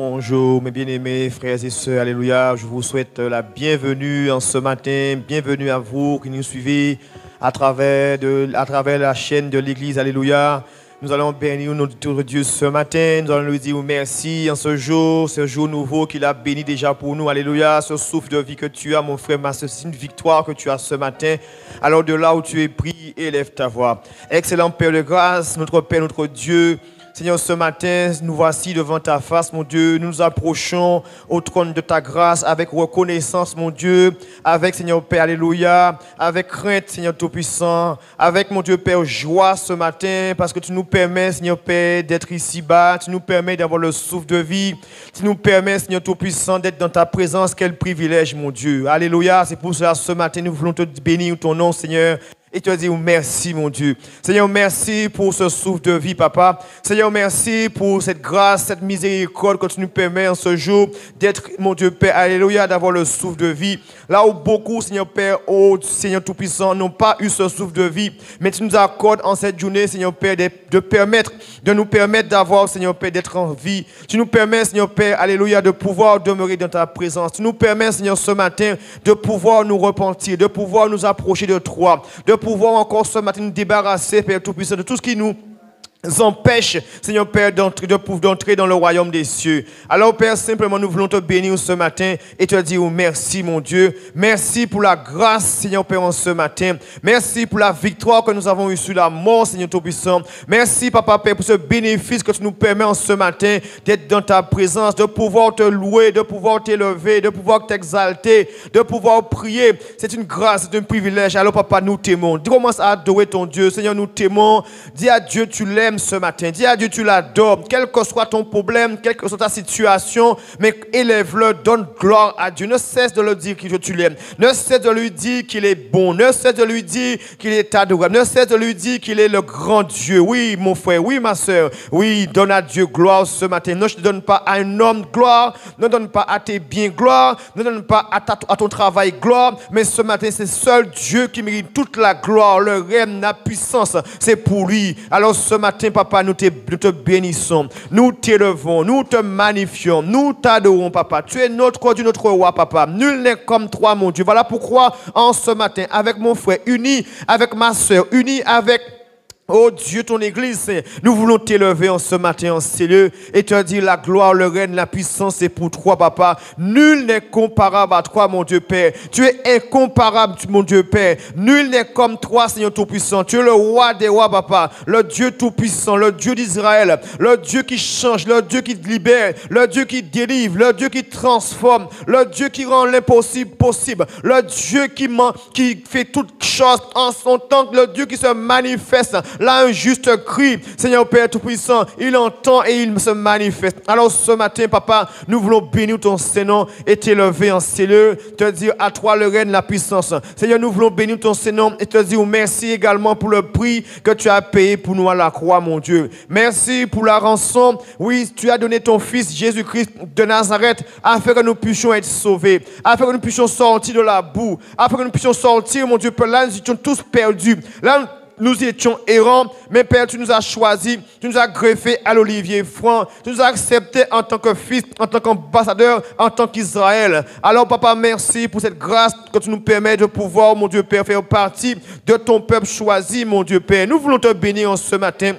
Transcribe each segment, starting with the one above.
Bonjour mes bien-aimés frères et sœurs, alléluia, je vous souhaite la bienvenue en ce matin, bienvenue à vous qui nous suivez à travers la chaîne de l'église, alléluia. Nous allons bénir notre Dieu ce matin, nous allons lui dire merci en ce jour nouveau qu'il a béni déjà pour nous, alléluia, ce souffle de vie que tu as mon frère, c'est une victoire que tu as ce matin, alors de là où tu es pris, élève ta voix. Excellent Père de grâce, notre Père, notre Dieu, Seigneur, ce matin, nous voici devant ta face, mon Dieu. Nous nous approchons au trône de ta grâce avec reconnaissance, mon Dieu. Avec, Seigneur Père, alléluia. Avec crainte, Seigneur Tout-Puissant. Avec, mon Dieu Père, joie ce matin. Parce que tu nous permets, Seigneur Père, d'être ici-bas. Tu nous permets d'avoir le souffle de vie. Tu nous permets, Seigneur Tout-Puissant, d'être dans ta présence. Quel privilège, mon Dieu. Alléluia. C'est pour cela, ce matin, nous voulons te bénir ton nom, Seigneur. Et te dire merci, mon Dieu. Seigneur, merci pour ce souffle de vie, Papa. Seigneur, merci pour cette grâce, cette miséricorde que tu nous permets en ce jour d'être, mon Dieu Père, alléluia, d'avoir le souffle de vie. Là où beaucoup, Seigneur Père, oh Seigneur Tout-Puissant, n'ont pas eu ce souffle de vie, mais tu nous accordes en cette journée, Seigneur Père, de nous permettre d'avoir, Seigneur Père, d'être en vie. Tu nous permets, Seigneur Père, alléluia, de pouvoir demeurer dans ta présence. Tu nous permets, Seigneur, ce matin, de pouvoir nous repentir, de pouvoir nous approcher de toi, de pouvoir encore ce matin nous débarrasser, Père Tout-Puissant, de tout ce qui nous empêche, Seigneur Père, d'entrer dans le royaume des cieux. Alors, Père, simplement, nous voulons te bénir ce matin et te dire merci, mon Dieu. Merci pour la grâce, Seigneur Père, en ce matin. Merci pour la victoire que nous avons eue sur la mort, Seigneur Tout-Puissant. Merci, Papa Père, pour ce bénéfice que tu nous permets en ce matin d'être dans ta présence, de pouvoir te louer, de pouvoir t'élever, de pouvoir t'exalter, de pouvoir prier. C'est une grâce, c'est un privilège. Alors, Papa, nous t'aimons. Commence à adorer ton Dieu. Seigneur, nous t'aimons. Dis à Dieu, tu l'aimes ce matin. Dis à Dieu, tu l'adores. Quel que soit ton problème, quelle que soit ta situation, mais élève-le, donne gloire à Dieu. Ne cesse de le dire que tu l'aimes. Ne cesse de lui dire qu'il est bon. Ne cesse de lui dire qu'il est adorable. Ne cesse de lui dire qu'il est le grand Dieu. Oui, mon frère, oui, ma soeur. Oui, donne à Dieu gloire ce matin. Ne donne pas à un homme gloire. Ne donne pas à tes biens gloire. Ne donne pas à ton travail gloire. Mais ce matin, c'est seul Dieu qui mérite toute la gloire, le règne, la puissance. C'est pour lui. Alors ce matin, Papa, nous te bénissons, nous t'élevons, nous te magnifions, nous t'adorons, Papa. Tu es notre Dieu, notre roi, Papa. Nul n'est comme toi, mon Dieu. Voilà pourquoi, en ce matin, avec mon frère, uni avec ma soeur, uni avec oh Dieu, ton église, nous voulons t'élever en ce matin en ces lieux et te dire la gloire, le règne, la puissance, c'est pour toi, Papa. Nul n'est comparable à toi, mon Dieu Père. Tu es incomparable, mon Dieu Père. Nul n'est comme toi, Seigneur Tout-Puissant. Tu es le roi des rois, Papa. Le Dieu Tout-Puissant, le Dieu d'Israël, le Dieu qui change, le Dieu qui libère, le Dieu qui délivre, le Dieu qui transforme, le Dieu qui rend l'impossible possible, le Dieu qui fait toutes choses en son temps, le Dieu qui se manifeste. Là, un juste cri, Seigneur Père Tout-Puissant, il entend et il se manifeste. Alors ce matin, Papa, nous voulons bénir ton Saint-Nom et t'élever en ces lieux, te dire à toi le règne, la puissance. Seigneur, nous voulons bénir ton Saint-Nom et te dire merci également pour le prix que tu as payé pour nous à la croix, mon Dieu. Merci pour la rançon. Oui, tu as donné ton Fils Jésus-Christ de Nazareth afin que nous puissions être sauvés, afin que nous puissions sortir de la boue, afin que nous puissions sortir, mon Dieu, là, nous étions tous perdus. Là, nous étions errants, mais Père, tu nous as choisis, tu nous as greffés à l'olivier franc, tu nous as acceptés en tant que fils, en tant qu'ambassadeur, en tant qu'Israël. Alors, Papa, merci pour cette grâce que tu nous permets de pouvoir, mon Dieu Père, faire partie de ton peuple choisi, mon Dieu Père. Nous voulons te bénir en ce matin.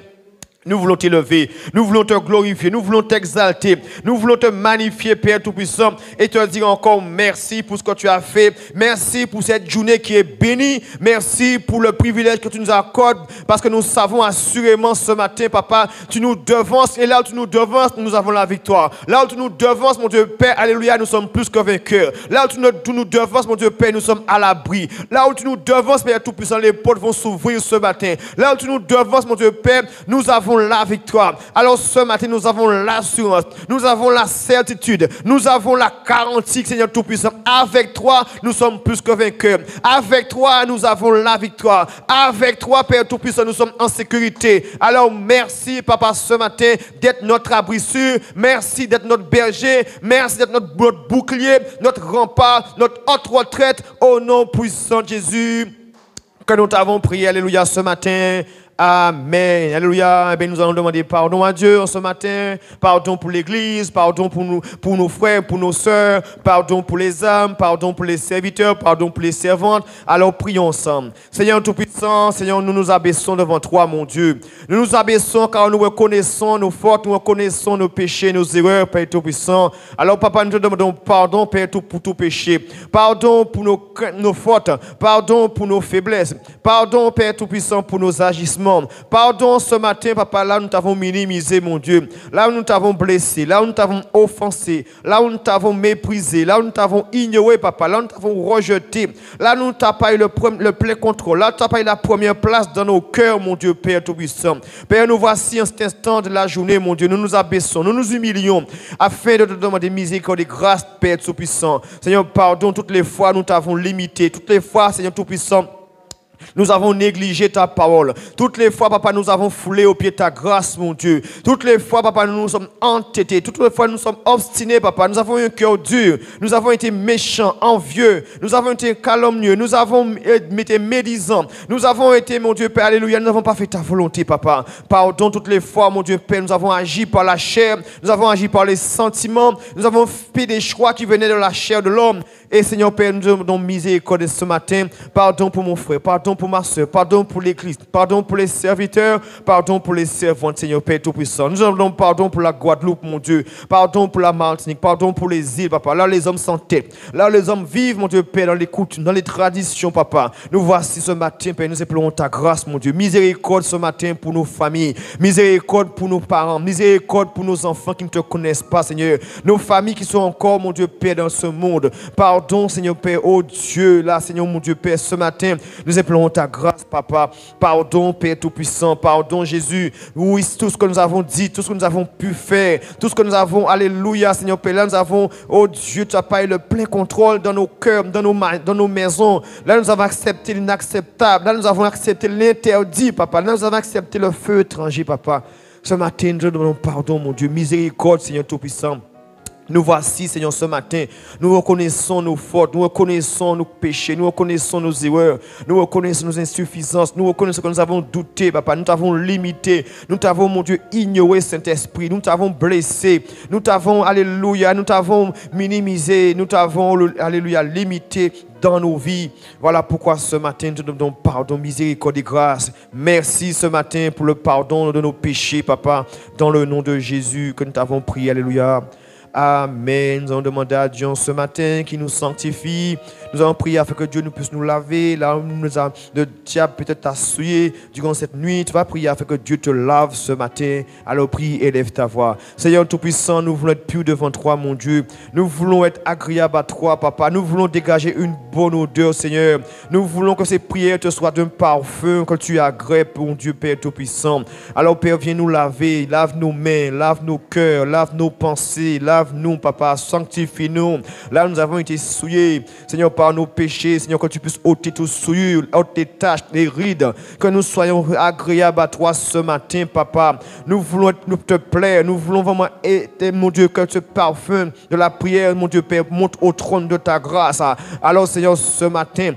Nous voulons t'élever, nous voulons te glorifier, nous voulons t'exalter, nous voulons te magnifier, Père Tout-Puissant, et te dire encore merci pour ce que tu as fait. Merci pour cette journée qui est bénie. Merci pour le privilège que tu nous accordes, parce que nous savons assurément ce matin, Papa, tu nous devances, et là où tu nous devances, nous avons la victoire. Là où tu nous devances, mon Dieu Père, alléluia, nous sommes plus que vainqueurs. Là où tu nous devances, mon Dieu Père, nous sommes à l'abri. Là où tu nous devances, Père Tout-Puissant, les portes vont s'ouvrir ce matin. Là où tu nous devances, mon Dieu Père, nous avons la victoire. Alors ce matin, nous avons l'assurance, nous avons la certitude, nous avons la garantie, Seigneur Tout-Puissant. Avec toi, nous sommes plus que vainqueurs. Avec toi, nous avons la victoire. Avec toi, Père Tout-Puissant, nous sommes en sécurité. Alors merci, Papa, ce matin, d'être notre abri sûr. Merci d'être notre berger. Merci d'être notre bouclier, notre rempart, notre haute retraite. Au nom puissant de Jésus, que nous t'avons prié, alléluia, ce matin. Amen. Alléluia. Eh bien, nous allons demander pardon à Dieu en ce matin. Pardon pour l'Église, pardon pour nos frères, pour nos sœurs, pardon pour les âmes, pardon pour les serviteurs, pardon pour les servantes. Alors prions ensemble. Seigneur Tout-Puissant, Seigneur, nous nous abaissons devant toi, mon Dieu. Nous nous abaissons car nous reconnaissons nos fautes, nous reconnaissons nos péchés, nos erreurs, Père Tout-Puissant. Alors, Papa, nous te demandons pardon, Père, pour tout péché. Pardon pour nos fautes. Pardon pour nos faiblesses. Pardon, Père Tout-Puissant, pour nos agissements. Pardon ce matin, Papa, là où nous t'avons minimisé, mon Dieu. Là où nous t'avons blessé, là où nous t'avons offensé, là où nous t'avons méprisé, là où nous t'avons ignoré, Papa, là où nous t'avons rejeté, là où nous t'avons pas eu le plein contrôle, là où tu n'as pas eu la première place dans nos cœurs, mon Dieu, Père Tout-Puissant. Père, nous voici en cet instant de la journée, mon Dieu, nous nous abaissons, nous nous humilions, afin de te demander miséricorde et grâce, Père Tout-Puissant. Seigneur, pardon, toutes les fois nous t'avons limité, toutes les fois, Seigneur Tout-Puissant, nous avons négligé ta parole. Toutes les fois, Papa, nous avons foulé au pied ta grâce, mon Dieu. Toutes les fois, Papa, nous nous sommes entêtés. Toutes les fois, nous sommes obstinés, Papa. Nous avons eu un cœur dur. Nous avons été méchants, envieux. Nous avons été calomnieux. Nous avons été médisants. Nous avons été, mon Dieu, Père, alléluia. Nous n'avons pas fait ta volonté, Papa. Pardon, toutes les fois, mon Dieu, Père, nous avons agi par la chair. Nous avons agi par les sentiments. Nous avons fait des choix qui venaient de la chair de l'homme. Et Seigneur, Père, nous demandons miséricorde ce matin. Pardon pour mon frère. Pardon pour ma soeur, pardon pour l'Église, pardon pour les serviteurs, pardon pour les servantes, Seigneur Père Tout-Puissant. Nous demandons pardon pour la Guadeloupe, mon Dieu, pardon pour la Martinique, pardon pour les îles, Papa. Là, les hommes s'entêtent, là, les hommes vivent, mon Dieu, Père, dans les coutumes, dans les traditions, Papa. Nous voici ce matin, Père, nous implorons ta grâce, mon Dieu. Miséricorde ce matin pour nos familles, miséricorde pour nos parents, miséricorde pour nos enfants qui ne te connaissent pas, Seigneur. Nos familles qui sont encore, mon Dieu, Père, dans ce monde. Pardon, Seigneur Père, oh Dieu, là, Seigneur, mon Dieu, Père, ce matin, nous implorons ta grâce, Papa. Pardon, Père Tout-Puissant. Pardon, Jésus. Oui, tout ce que nous avons dit, tout ce que nous avons pu faire, tout ce que nous avons, alléluia, Seigneur Père, là, nous avons, oh Dieu, tu n'as pas eu le plein contrôle dans nos cœurs, dans nos maisons. Là, nous avons accepté l'inacceptable. Là, nous avons accepté l'interdit, Papa. Là, nous avons accepté le feu étranger, Papa. Ce matin, nous demandons pardon, mon Dieu. Miséricorde, Seigneur Tout-Puissant. Nous voici, Seigneur, ce matin. Nous reconnaissons nos fautes, nous reconnaissons nos péchés, nous reconnaissons nos erreurs, nous reconnaissons nos insuffisances, nous reconnaissons que nous avons douté, Papa. Nous t'avons limité, nous t'avons, mon Dieu, ignoré, Saint-Esprit. Nous t'avons blessé, nous t'avons, alléluia, nous t'avons minimisé, nous t'avons, alléluia, limité dans nos vies. Voilà pourquoi ce matin, nous te demandons pardon, miséricorde et grâce. Merci ce matin pour le pardon de nos péchés, Papa, dans le nom de Jésus que nous t'avons prié. Alléluia. Amen. Nous allons demander à Dieu ce matin qui nous sanctifie. Nous allons prier afin que Dieu nous puisse nous laver. Là où le diable peut-être t'a souillé durant cette nuit, tu vas prier afin que Dieu te lave ce matin. Alors prie, élève ta voix. Seigneur Tout-Puissant, nous voulons être purs devant toi, mon Dieu. Nous voulons être agréables à toi, Papa. Nous voulons dégager une bonne odeur, Seigneur. Nous voulons que ces prières te soient d'un parfum que tu agrées, mon Dieu, Père Tout-Puissant. Alors Père, viens nous laver. Lave nos mains, lave nos cœurs, lave nos pensées, lave-nous, Papa, sanctifie-nous. Là, nous avons été souillés, Seigneur, par nos péchés. Seigneur, que tu puisses ôter tout souillure, ôter tes taches, les rides. Que nous soyons agréables à toi ce matin, Papa. Nous voulons nous te plaire. Nous voulons vraiment être, mon Dieu, que ce parfum de la prière, mon Dieu, Père, monte au trône de ta grâce. Alors, Seigneur, ce matin,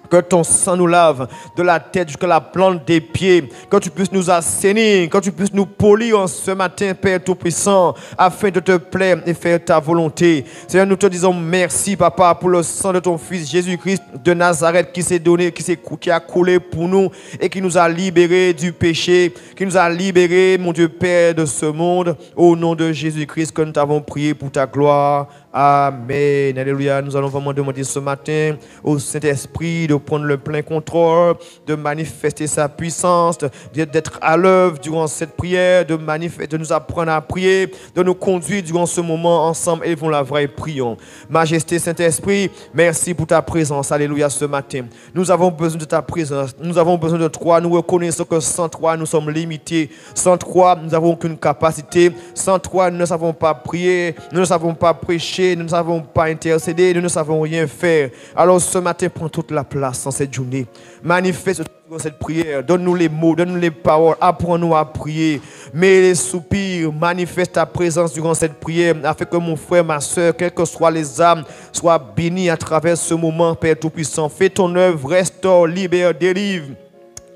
que ton sang nous lave de la tête jusqu'à la plante des pieds. Que tu puisses nous assainir. Que tu puisses nous polir en ce matin, Père Tout-Puissant, afin de te plaire et faire ta volonté. Seigneur, nous te disons merci, Papa, pour le sang de ton Fils Jésus-Christ de Nazareth qui s'est donné, qui a coulé pour nous et qui nous a libérés du péché, qui nous a libérés, mon Dieu Père, de ce monde. Au nom de Jésus-Christ que nous t'avons prié pour ta gloire. Amen. Alléluia. Nous allons vraiment demander ce matin au Saint-Esprit de prendre le plein contrôle, de manifester sa puissance, d'être à l'œuvre durant cette prière, de nous apprendre à prier, de nous conduire durant ce moment ensemble. Élevons la voix et prions. Majesté Saint-Esprit, merci pour ta présence. Alléluia ce matin. Nous avons besoin de ta présence. Nous avons besoin de toi. Nous reconnaissons que sans toi, nous sommes limités. Sans toi, nous n'avons aucune capacité. Sans toi, nous ne savons pas prier. Nous ne savons pas prêcher. Nous ne savons pas intercéder, nous ne savons rien faire. Alors ce matin, prends toute la place dans cette journée. Manifeste cette prière, donne-nous les mots, donne-nous les paroles, apprends-nous à prier. Mets les soupirs, manifeste ta présence durant cette prière, afin que mon frère, ma soeur, quelles que soient les âmes, soient bénis à travers ce moment, Père Tout-Puissant. Fais ton œuvre, restaure, libère, délivre.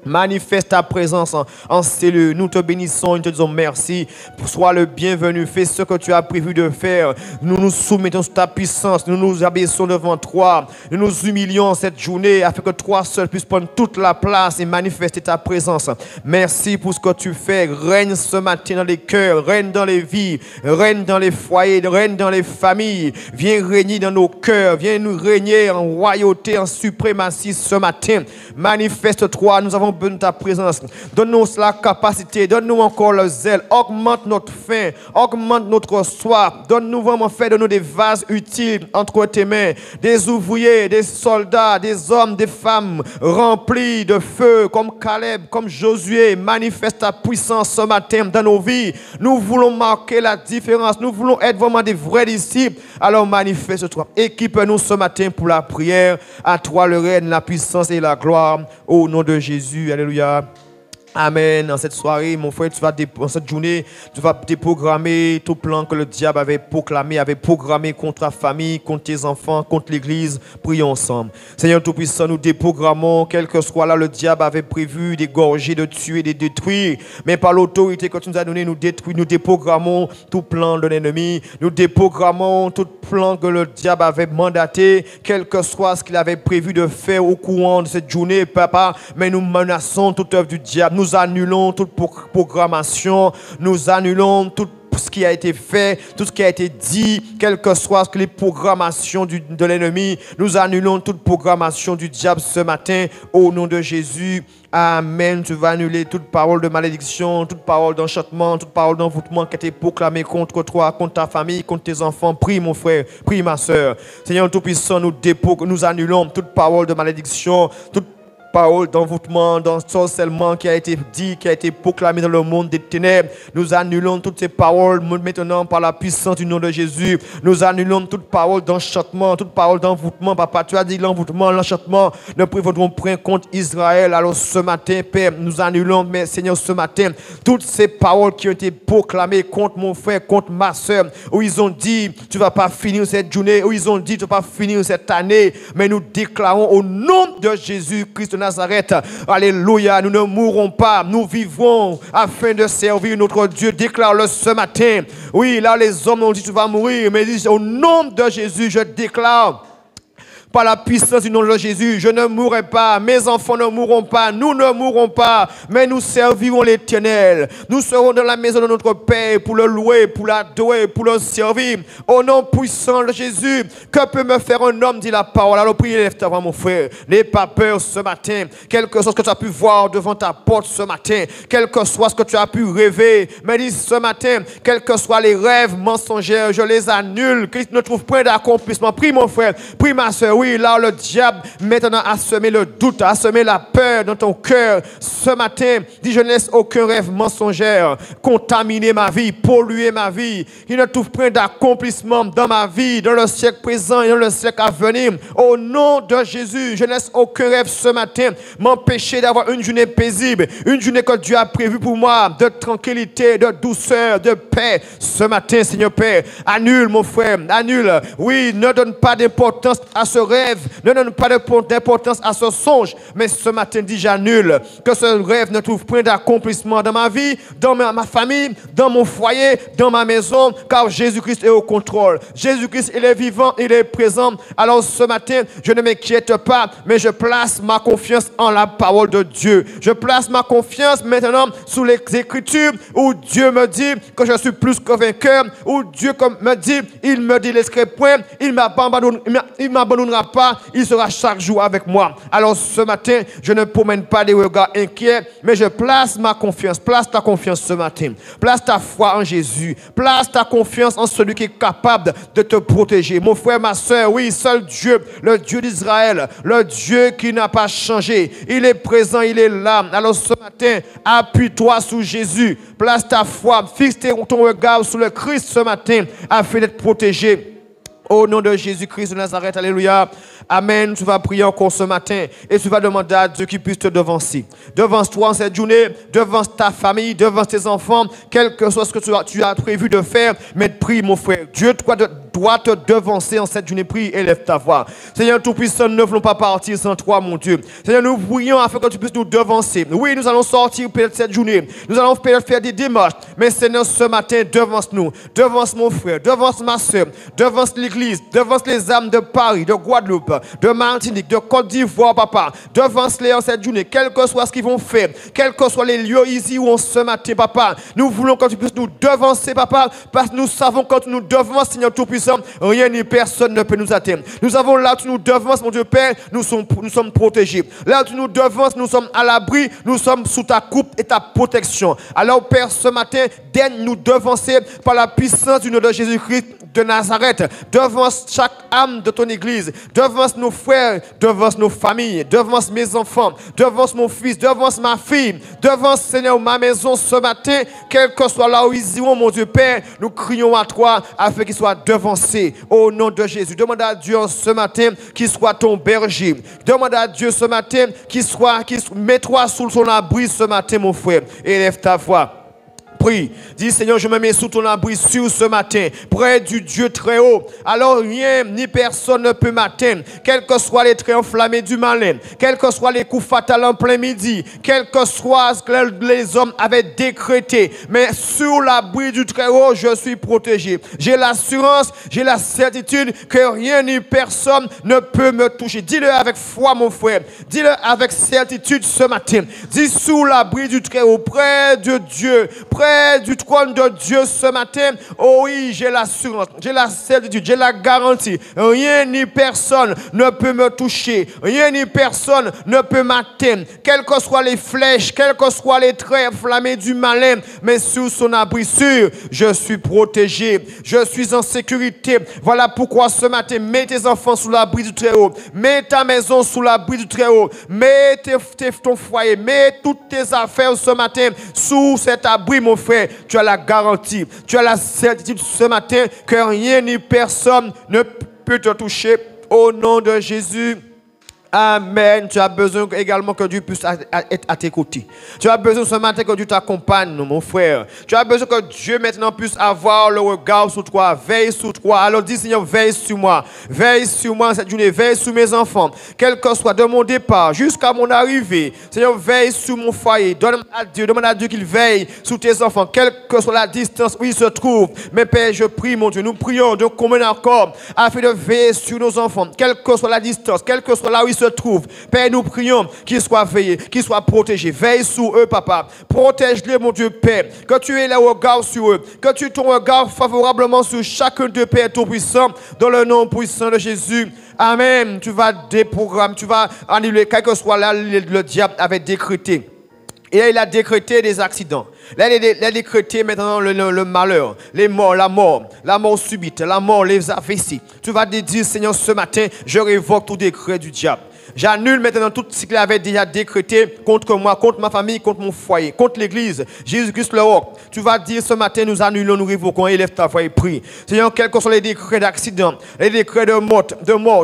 Manifeste ta présence en cellule. Nous te bénissons et te disons merci. Sois le bienvenu. Fais ce que tu as prévu de faire. Nous nous soumettons sous ta puissance. Nous nous abaissons devant toi. Nous nous humilions cette journée afin que toi seul puisses prendre toute la place et manifester ta présence. Merci pour ce que tu fais. Règne ce matin dans les cœurs. Règne dans les vies. Règne dans les foyers. Règne dans les familles. Viens régner dans nos cœurs. Viens nous régner en royauté, en suprématie ce matin. Manifeste-toi. Nous avons besoin de ta présence. Donne-nous la capacité, donne-nous encore le zèle, augmente notre faim, augmente notre soif, donne-nous vraiment, fais-nous des vases utiles entre tes mains, des ouvriers, des soldats, des hommes, des femmes remplis de feu, comme Caleb, comme Josué. Manifeste ta puissance ce matin dans nos vies. Nous voulons marquer la différence, nous voulons être vraiment des vrais disciples. Alors manifeste-toi, équipe-nous ce matin pour la prière. À toi le règne, la puissance et la gloire, au nom de Jésus. Alléluia. Amen. En cette soirée, mon frère, en cette journée, tu vas déprogrammer tout plan que le diable avait proclamé, avait programmé contre ta famille, contre tes enfants, contre l'église. Prions ensemble. Seigneur Tout-Puissant, nous déprogrammons, quel que soit là, le diable avait prévu d'égorger, de tuer, de détruire. Mais par l'autorité que tu nous as donnée, nous déprogrammons tout plan de l'ennemi. Nous déprogrammons tout plan que le diable avait mandaté, quel que soit ce qu'il avait prévu de faire au courant de cette journée, Papa. Mais nous menaçons toute œuvre du diable. Nous annulons toute programmation, nous annulons tout ce qui a été fait, tout ce qui a été dit, quelles que soient les programmations de l'ennemi. Nous annulons toute programmation du diable ce matin au nom de Jésus. Amen. Tu vas annuler toute parole de malédiction, toute parole d'enchantement, toute parole d'envoûtement qui a été proclamée contre toi, contre ta famille, contre tes enfants. Prie mon frère, prie ma soeur. Seigneur Tout-Puissant, nous annulons toute parole de malédiction, toute parole d'envoûtement, d'ensorcellement qui a été dit, qui a été proclamé dans le monde des ténèbres. Nous annulons toutes ces paroles maintenant par la puissance du nom de Jésus. Nous annulons toute parole d'enchantement, toute parole d'envoûtement. Papa, tu as dit l'envoûtement, l'enchantement ne prévaudront point contre Israël. Alors ce matin, Père, nous annulons, mais Seigneur, ce matin, toutes ces paroles qui ont été proclamées contre mon frère, contre ma soeur, où ils ont dit, tu ne vas pas finir cette journée, où ils ont dit, tu ne vas pas finir cette année, mais nous déclarons au nom de Jésus-Christ de Nazareth, alléluia, nous ne mourrons pas, nous vivrons afin de servir notre Dieu. Déclare-le ce matin. Oui, là les hommes ont dit tu vas mourir, mais ils disent au nom de Jésus, je déclare par la puissance du nom de Jésus, je ne mourrai pas, mes enfants ne mourront pas, nous ne mourrons pas, mais nous servirons l'Éternel. Nous serons dans la maison de notre Père pour le louer, pour l'adorer, pour le servir. Au nom puissant de Jésus, que peut me faire un homme, dit la parole. Alors priez, lève-toi, mon frère. N'aie pas peur ce matin, quel que soit ce que tu as pu voir devant ta porte ce matin, quel que soit ce que tu as pu rêver, mais dis ce matin, quels que soient les rêves mensongers, je les annule, Christ ne trouve point d'accomplissement. Prie mon frère, prie ma soeur. Oui, là, le diable, maintenant, a semé le doute, a semé la peur dans ton cœur. Ce matin, dis, je ne laisse aucun rêve mensongère contaminer ma vie, polluer ma vie. Il ne trouve point d'accomplissement dans ma vie, dans le siècle présent et dans le siècle à venir. Au nom de Jésus, je ne laisse aucun rêve ce matin m'empêcher d'avoir une journée paisible, une journée que Dieu a prévue pour moi, de tranquillité, de douceur, de paix. Ce matin, Seigneur Père, annule, mon frère, annule. Oui, ne donne pas d'importance à ce rêve, ne donne pas d'importance à ce songe, mais ce matin, dis j'annule, que ce rêve ne trouve point d'accomplissement dans ma vie, dans ma famille, dans mon foyer, dans ma maison, car Jésus-Christ est au contrôle. Jésus-Christ, il est vivant, il est présent. Alors ce matin, je ne m'inquiète pas, mais je place ma confiance en la parole de Dieu. Je place ma confiance maintenant sous les Écritures, où Dieu me dit que je suis plus que vainqueur, où Dieu me dit, il me délaisserait point, il ne m'abandonnera pas, il sera chaque jour avec moi. Alors ce matin, je ne promène pas des regards inquiets, mais je place ma confiance, place ta confiance ce matin, place ta foi en Jésus, place ta confiance en celui qui est capable de te protéger. Mon frère, ma soeur, oui, seul Dieu, le Dieu d'Israël, le Dieu qui n'a pas changé, il est présent, il est là. Alors ce matin, appuie-toi sur Jésus, place ta foi, fixe ton regard sur le Christ ce matin, afin d'être protégé. Au nom de Jésus-Christ de Nazareth, alléluia. Amen. Tu vas prier encore ce matin et tu vas demander à Dieu qu'il puisse te devancer. Devance-toi en cette journée, devance ta famille, devance tes enfants, quel que soit ce que tu as prévu de faire. Mais prie, mon frère. Dieu doit doit te devancer en cette journée. Prie, élève ta voix. Seigneur Tout-Puissant, nous ne voulons pas partir sans toi, mon Dieu. Seigneur, nous prions afin que tu puisses nous devancer. Oui, nous allons sortir peut-être cette journée. Nous allons peut-être faire des démarches. Mais Seigneur, ce matin, devance-nous. Devance mon frère, devance ma soeur, devance l'église, devance les âmes de Paris, de Guadeloupe, de Martinique, de Côte d'Ivoire, papa. Devance-les en cette journée, quel que soit ce qu'ils vont faire, quels que soient les lieux ici où on se matin, papa. Nous voulons que tu puisses nous devancer, papa, parce que nous savons que quand tu nous devances, Seigneur Tout-Puissant, rien ni personne ne peut nous atteindre. Nous avons là où tu nous devances, mon Dieu Père, nous sommes protégés. Là où tu nous devances, nous sommes à l'abri, nous sommes sous ta coupe et ta protection. Alors, Père, ce matin, daigne nous devancer par la puissance du nom de Jésus-Christ de Nazareth. Devance chaque âme de ton église. Devance nos frères, devance nos familles, devance mes enfants, devance mon fils, devance ma fille, devance, Seigneur, ma maison ce matin, quel que soit là où ils iront, mon Dieu Père, nous crions à toi afin qu'ils soient devancés au nom de Jésus. Demande à Dieu ce matin qu'il soit ton berger. Demande à Dieu ce matin mets-toi sous son abri ce matin, mon frère. Élève ta voix. Prie, dis Seigneur, je me mets sous ton abri sûr ce matin, près du Dieu très haut. Alors rien ni personne ne peut m'atteindre, quels que soient les traits enflammés du malin, quels que soient les coups fatals en plein midi, quel que soit ce que les hommes avaient décrété. Mais sous l'abri du très haut, je suis protégé. J'ai l'assurance, j'ai la certitude que rien ni personne ne peut me toucher. Dis-le avec foi, mon frère. Dis-le avec certitude ce matin. Dis sous l'abri du très haut, près de Dieu, près du trône de Dieu ce matin. Oh oui, j'ai l'assurance, j'ai la certitude, j'ai la garantie. Rien ni personne ne peut me toucher. Rien ni personne ne peut m'atteindre. Quelles que soient les flèches, quels que soient les traits enflammés du malin, mais sous son abri sûr, je suis protégé. Je suis en sécurité. Voilà pourquoi ce matin, mets tes enfants sous l'abri du Très-Haut. Mets ta maison sous l'abri du Très-Haut. Mets ton foyer, mets toutes tes affaires ce matin sous cet abri, mon frère. Tu as la garantie, tu as la certitude ce matin que rien ni personne ne peut te toucher au nom de Jésus. Amen. Tu as besoin également que Dieu puisse être à tes côtés. Tu as besoin ce matin que Dieu t'accompagne, mon frère. Tu as besoin que Dieu maintenant puisse avoir le regard sur toi, veille sur toi. Alors dis Seigneur, veille sur moi cette journée, veille sur mes enfants. Quel que soit de mon départ jusqu'à mon arrivée, Seigneur, veille sur mon foyer. Demande à Dieu qu'il veille sur tes enfants, quelle que soit la distance où ils se trouvent. Mais Père, je prie, mon Dieu, nous prions de commun accord afin de veiller sur nos enfants, quelle que soit la distance, quelle que soit là où ils se trouvent. Père, nous prions qu'ils soient veillés, qu'ils soient protégés. Veille sur eux, papa. Protège-les, mon Dieu, Père. Que tu aies le regard sur eux. Que tu aies ton regard favorablement sur chacun de Père Tout-Puissant, dans le nom puissant de Jésus. Amen. Tu vas déprogrammer, tu vas annuler, quel que soit là, le diable avait décrété. Et là, il a décrété des accidents. Là, il a décrété maintenant le malheur, les morts, la mort subite, la mort, les AVC. Tu vas te dire, Seigneur, ce matin, je révoque tout décret du diable. J'annule maintenant tout ce qu'il avait déjà décrété contre moi, contre ma famille, contre mon foyer, contre l'église. Jésus-Christ le roi. Tu vas dire ce matin, nous annulons, nous révoquons, élève ta voix et prie. Seigneur, quels que soient les décrets d'accident, les décrets de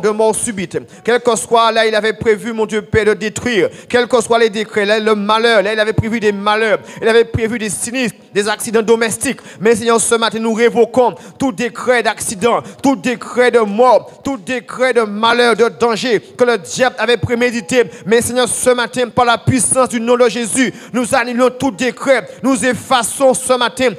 mort subite, quel que soit là, il avait prévu, mon Dieu Père, de détruire, quels que soient les décrets, là, le malheur, là, il avait prévu des malheurs, il avait prévu des sinistres, des accidents domestiques. Mais Seigneur, ce matin, nous révoquons tout décret d'accident, tout décret de mort, tout décret de malheur, de danger que le diable avait prémédité. Mais Seigneur, ce matin, par la puissance du nom de Jésus, nous annulons tout décret, nous effaçons ce matin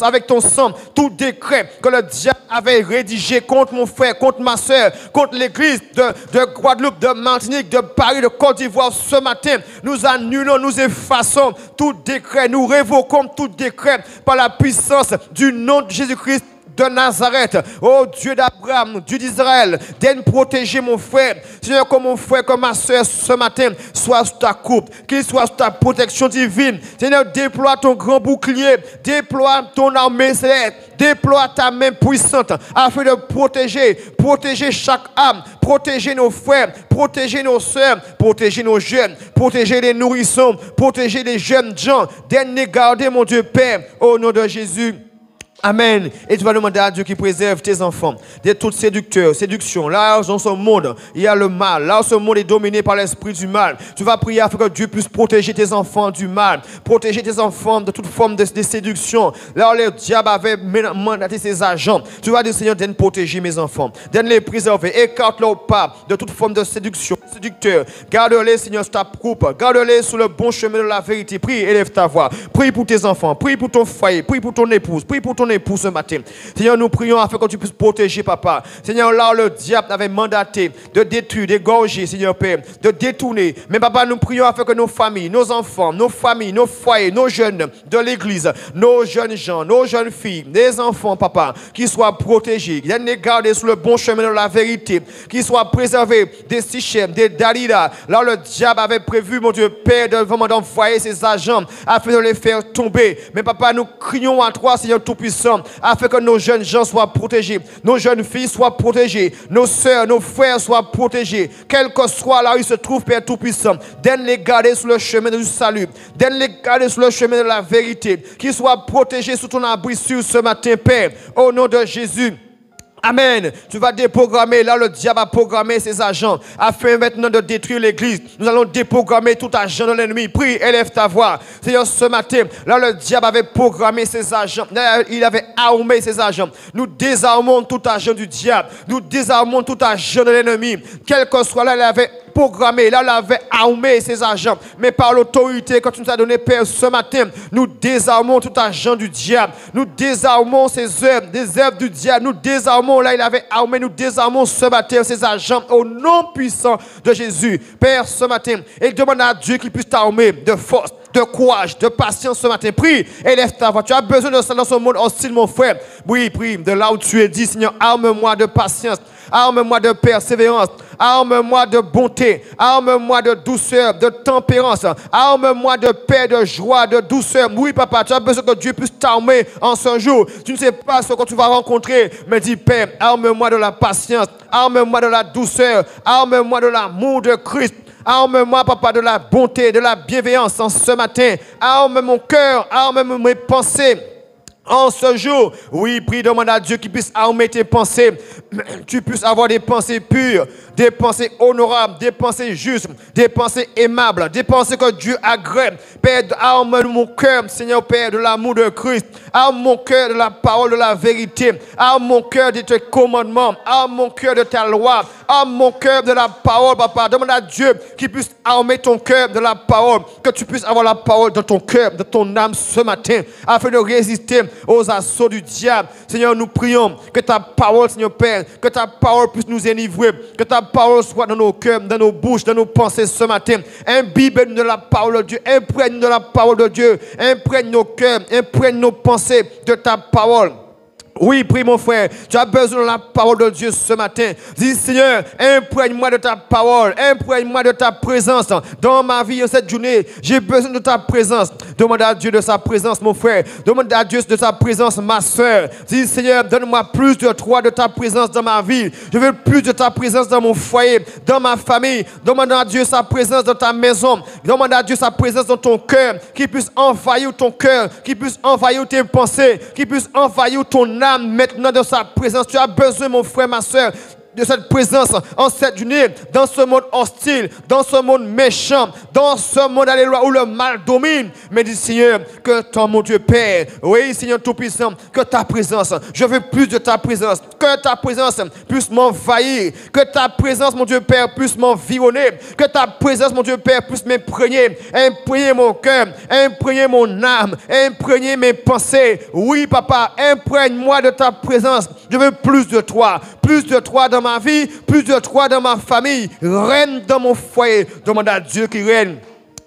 avec ton sang, tout décret que le diable avait rédigé contre mon frère, contre ma soeur, contre l'église de Guadeloupe, de Martinique, de Paris, de Côte d'Ivoire. Ce matin, nous annulons, nous effaçons tout décret, nous révoquons tout décret par la puissance du nom de Jésus-Christ de Nazareth. Oh Dieu d'Abraham, Dieu d'Israël, daigne protéger mon frère. Seigneur, comme mon frère, comme ma soeur ce matin, soit sous ta coupe, qu'il soit sous ta protection divine. Seigneur, déploie ton grand bouclier, déploie ton armée céleste, déploie ta main puissante afin de protéger chaque âme, protéger nos frères, protéger nos soeurs, protéger nos jeunes, protéger les nourrissons, protéger les jeunes gens. Daigne les garder, mon Dieu Père, au nom de Jésus. Amen. Et tu vas demander à Dieu qui préserve tes enfants de tout séduction. Là, dans ce monde, il y a le mal. Là, ce monde est dominé par l'esprit du mal. Tu vas prier afin que Dieu puisse protéger tes enfants du mal. Protéger tes enfants de toute forme de séduction. Là où le diable avait mandaté ses agents. Tu vas dire, Seigneur, donne protéger mes enfants. Donne les préserver. Écarte-leur pas de toute forme de séduction. Séducteur. Garde-les, Seigneur, sur ta coupe. Garde-les sur le bon chemin de la vérité. Prie, élève ta voix. Prie pour tes enfants. Prie pour ton foyer. Prie pour ton épouse. Prie pour ton époux ce matin. Seigneur, nous prions afin que tu puisses protéger, papa. Seigneur, là où le diable avait mandaté de détruire, d'égorger, Seigneur Père, de détourner. Mais papa, nous prions afin que nos familles, nos enfants, nos familles, nos foyers, nos jeunes de l'église, nos jeunes gens, nos jeunes filles, les enfants, papa, qu'ils soient protégés, qu'ils les gardés sur le bon chemin de la vérité, qu'ils soient préservés des Sichem, des Dalila. Là où le diable avait prévu, mon Dieu, Père, de vraiment d'envoyer ses agents afin de les faire tomber. Mais papa, nous crions à toi, Seigneur Tout-Puissant, afin que nos jeunes gens soient protégés, nos jeunes filles soient protégées, nos sœurs, nos frères soient protégés, quel que soit là où ils se trouvent, Père Tout-Puissant. Donne-les garder sur le chemin du salut, donne-les garder sur le chemin de la vérité, qu'ils soient protégés sous ton abri sur ce matin, Père, au nom de Jésus. Amen. Tu vas déprogrammer. Là, le diable a programmé ses agents afin maintenant de détruire l'église. Nous allons déprogrammer tout agent de l'ennemi. Prie, élève ta voix. Seigneur, ce matin, là, le diable avait programmé ses agents. Il avait armé ses agents. Nous désarmons tout agent du diable. Nous désarmons tout agent de l'ennemi. Quel que soit là, il avait programmé, là, il avait armé ses agents. Mais par l'autorité que tu nous as donnée, Père, ce matin, nous désarmons tout agent du diable. Nous désarmons ses œuvres, des œuvres du diable. Nous désarmons, là, il avait armé, nous désarmons ce matin ses agents au nom puissant de Jésus. Père, ce matin, et demande à Dieu qu'il puisse t'armer de force, de courage, de patience ce matin. Prie, élève ta voix. Tu as besoin de ça dans ce monde hostile, mon frère. Oui, prie, de là où tu es dit, Seigneur, arme-moi de patience. Arme-moi de persévérance, arme-moi de bonté, arme-moi de douceur, de tempérance, arme-moi de paix, de joie, de douceur. Oui, papa, tu as besoin que Dieu puisse t'armer en ce jour. Tu ne sais pas ce que tu vas rencontrer, mais dis, Père, arme-moi de la patience, arme-moi de la douceur, arme-moi de l'amour de Christ. Arme-moi, papa, de la bonté, de la bienveillance en ce matin. Arme mon cœur, arme mes pensées. En ce jour, oui, prie, demande à Dieu qu'il puisse armer tes pensées. Tu puisses avoir des pensées pures, des pensées honorables, des pensées justes, des pensées aimables, des pensées que Dieu agrée. Père, arme mon cœur, Seigneur Père, de l'amour de Christ. Arme mon cœur de la parole de la vérité. Arme mon cœur de tes commandements. Arme mon cœur de ta loi. Arme mon cœur de la parole, papa. Demande à Dieu qu'il puisse armer ton cœur de la parole. Que tu puisses avoir la parole dans ton cœur, de ton âme ce matin, afin de résister aux assauts du diable. Seigneur, nous prions que ta parole, Seigneur Père, que ta parole puisse nous enivrer, que ta parole soit dans nos cœurs, dans nos bouches, dans nos pensées ce matin. Imbibe-nous de la parole de Dieu, imprègne de la parole de Dieu, imprègne nos cœurs, imprègne nos pensées de ta parole. Oui, prie mon frère, tu as besoin de la parole de Dieu ce matin. Dis Seigneur, imprègne-moi de ta parole, imprègne-moi de ta présence dans ma vie en cette journée. J'ai besoin de ta présence. Demande à Dieu de sa présence, mon frère. Demande à Dieu de sa présence, ma soeur. Dis Seigneur, donne-moi plus de toi, de ta présence dans ma vie. Je veux plus de ta présence dans mon foyer, dans ma famille. Demande à Dieu sa présence dans ta maison. Demande à Dieu sa présence dans ton cœur, qu'il puisse envahir ton cœur, qu'il puisse envahir tes pensées, qu'il puisse envahir ton âme maintenant de sa présence. Tu as besoin, mon frère, ma soeur, de cette présence en cette journée, dans ce monde hostile, dans ce monde méchant, dans ce monde alléluia où le mal domine. Mais dis Seigneur, que ton mon Dieu Père, oui Seigneur Tout-Puissant, que ta présence, je veux plus de ta présence, que ta présence puisse m'envahir, que ta présence mon Dieu Père puisse m'environner, que ta présence mon Dieu Père puisse m'imprégner, imprégner mon cœur, imprégner mon âme, imprégner mes pensées. Oui papa, imprègne-moi de ta présence, je veux plus de toi dans ma vie, plus de toi dans ma famille, règne dans mon foyer. Demande à Dieu qui règne.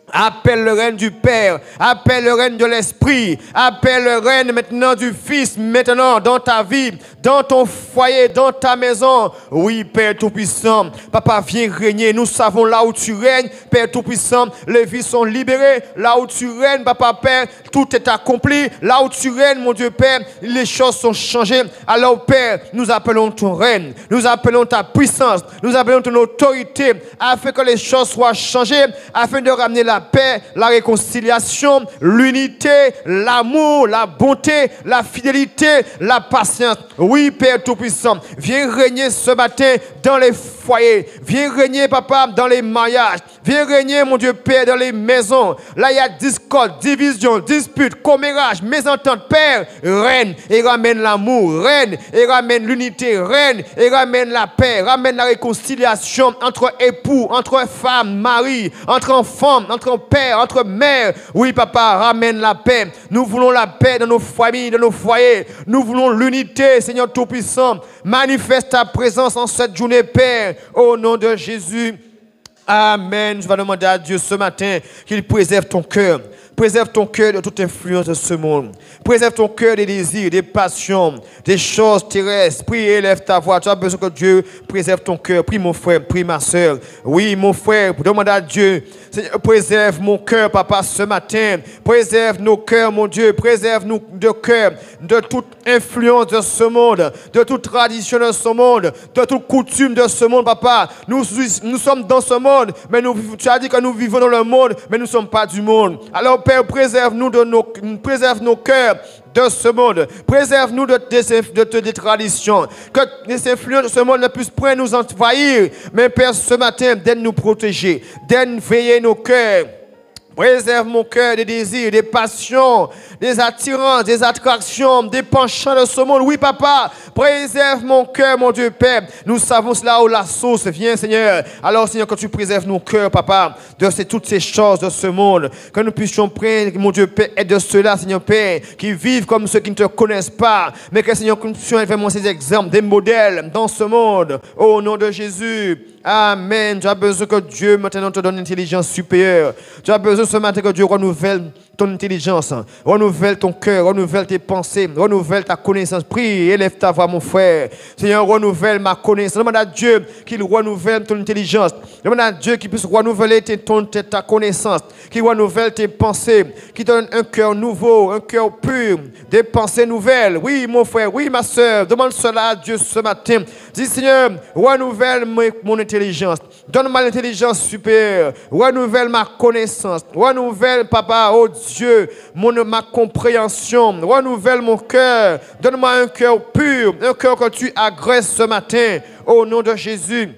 Appelle le règne du Père, appelle le règne de l'Esprit, appelle le règne maintenant du Fils, maintenant dans ta vie, dans ton foyer, dans ta maison. Oui, Père Tout-Puissant, Papa, viens régner. Nous savons là où tu règnes, Père Tout-Puissant, les vies sont libérées. Là où tu règnes, Papa, Père, tout est accompli. Là où tu règnes, mon Dieu Père, les choses sont changées. Alors, Père, nous appelons ton règne, nous appelons ta puissance, nous appelons ton autorité, afin que les choses soient changées, afin de ramener la la paix, la réconciliation, l'unité, l'amour, la bonté, la fidélité, la patience. Oui, Père Tout-Puissant, viens régner ce matin dans les foyers. Viens régner, Papa, dans les mariages. Viens régner, mon Dieu Père, dans les maisons. Là, il y a discorde, division, dispute, commérage, mésentente. Père, règne et ramène l'amour. Règne et ramène l'unité. Règne et ramène la paix. Ramène la réconciliation entre époux, entre femmes, mari, entre enfants, entre père, entre mères. Oui, Papa, ramène la paix. Nous voulons la paix dans nos familles, dans nos foyers. Nous voulons l'unité, Seigneur Tout-Puissant. Manifeste ta présence en cette journée, Père, au nom de Jésus. Amen. Je vais demander à Dieu ce matin qu'il préserve ton cœur. Préserve ton cœur de toute influence de ce monde. Préserve ton cœur des désirs, des passions, des choses terrestres. Prie, élève ta voix. Tu as besoin que Dieu préserve ton cœur. Prie mon frère, prie ma soeur. Oui, mon frère, demande à Dieu. Seigneur, préserve mon cœur, Papa, ce matin. Préserve nos cœurs, mon Dieu. Préserve-nous de cœur de toute influence de ce monde, de toute tradition de ce monde, de toute coutume de ce monde, Papa. Nous sommes dans ce monde, mais tu as dit que nous vivons dans le monde, mais nous ne sommes pas du monde. Alors, Père, préserve-nous préserve nos cœurs de ce monde. Préserve-nous des traditions. Que les influences de ce monde ne puissent point nous envahir. Mais Père, ce matin, d'aide nous protéger, d'aide veiller nos cœurs. Préserve mon cœur des désirs, des passions, des attirances, des attractions, des penchants de ce monde. Oui, Papa, préserve mon cœur, mon Dieu Père. Nous savons cela où la source vient, Seigneur. Alors, Seigneur, que tu préserves nos cœurs, Papa, de toutes ces choses de ce monde. Que nous puissions prendre, mon Dieu Père, et de ceux-là, Seigneur Père, qui vivent comme ceux qui ne te connaissent pas. Mais que, Seigneur, que nous puissions vraiment ces exemples, des modèles dans ce monde. Au nom de Jésus. Amen. Tu as besoin que Dieu maintenant te donne une intelligence supérieure. Tu as besoin ce matin que Dieu renouvelle ton intelligence, renouvelle ton cœur, renouvelle tes pensées, renouvelle ta connaissance. Prie, élève ta voix, mon frère. Seigneur, renouvelle ma connaissance. Demande à Dieu qu'il renouvelle ton intelligence. Demande à Dieu qu'il puisse renouveler ta connaissance, qu'il renouvelle tes pensées, qu'il donne un cœur nouveau, un cœur pur, des pensées nouvelles. Oui, mon frère, oui, ma soeur, demande cela à Dieu ce matin. Dis, Seigneur, renouvelle mon intelligence. Donne-moi l'intelligence supérieure. Renouvelle ma connaissance. Renouvelle, Papa, oh Dieu, ma compréhension. Renouvelle mon cœur. Donne-moi un cœur pur, un cœur que tu agresses ce matin. Au nom de Jésus.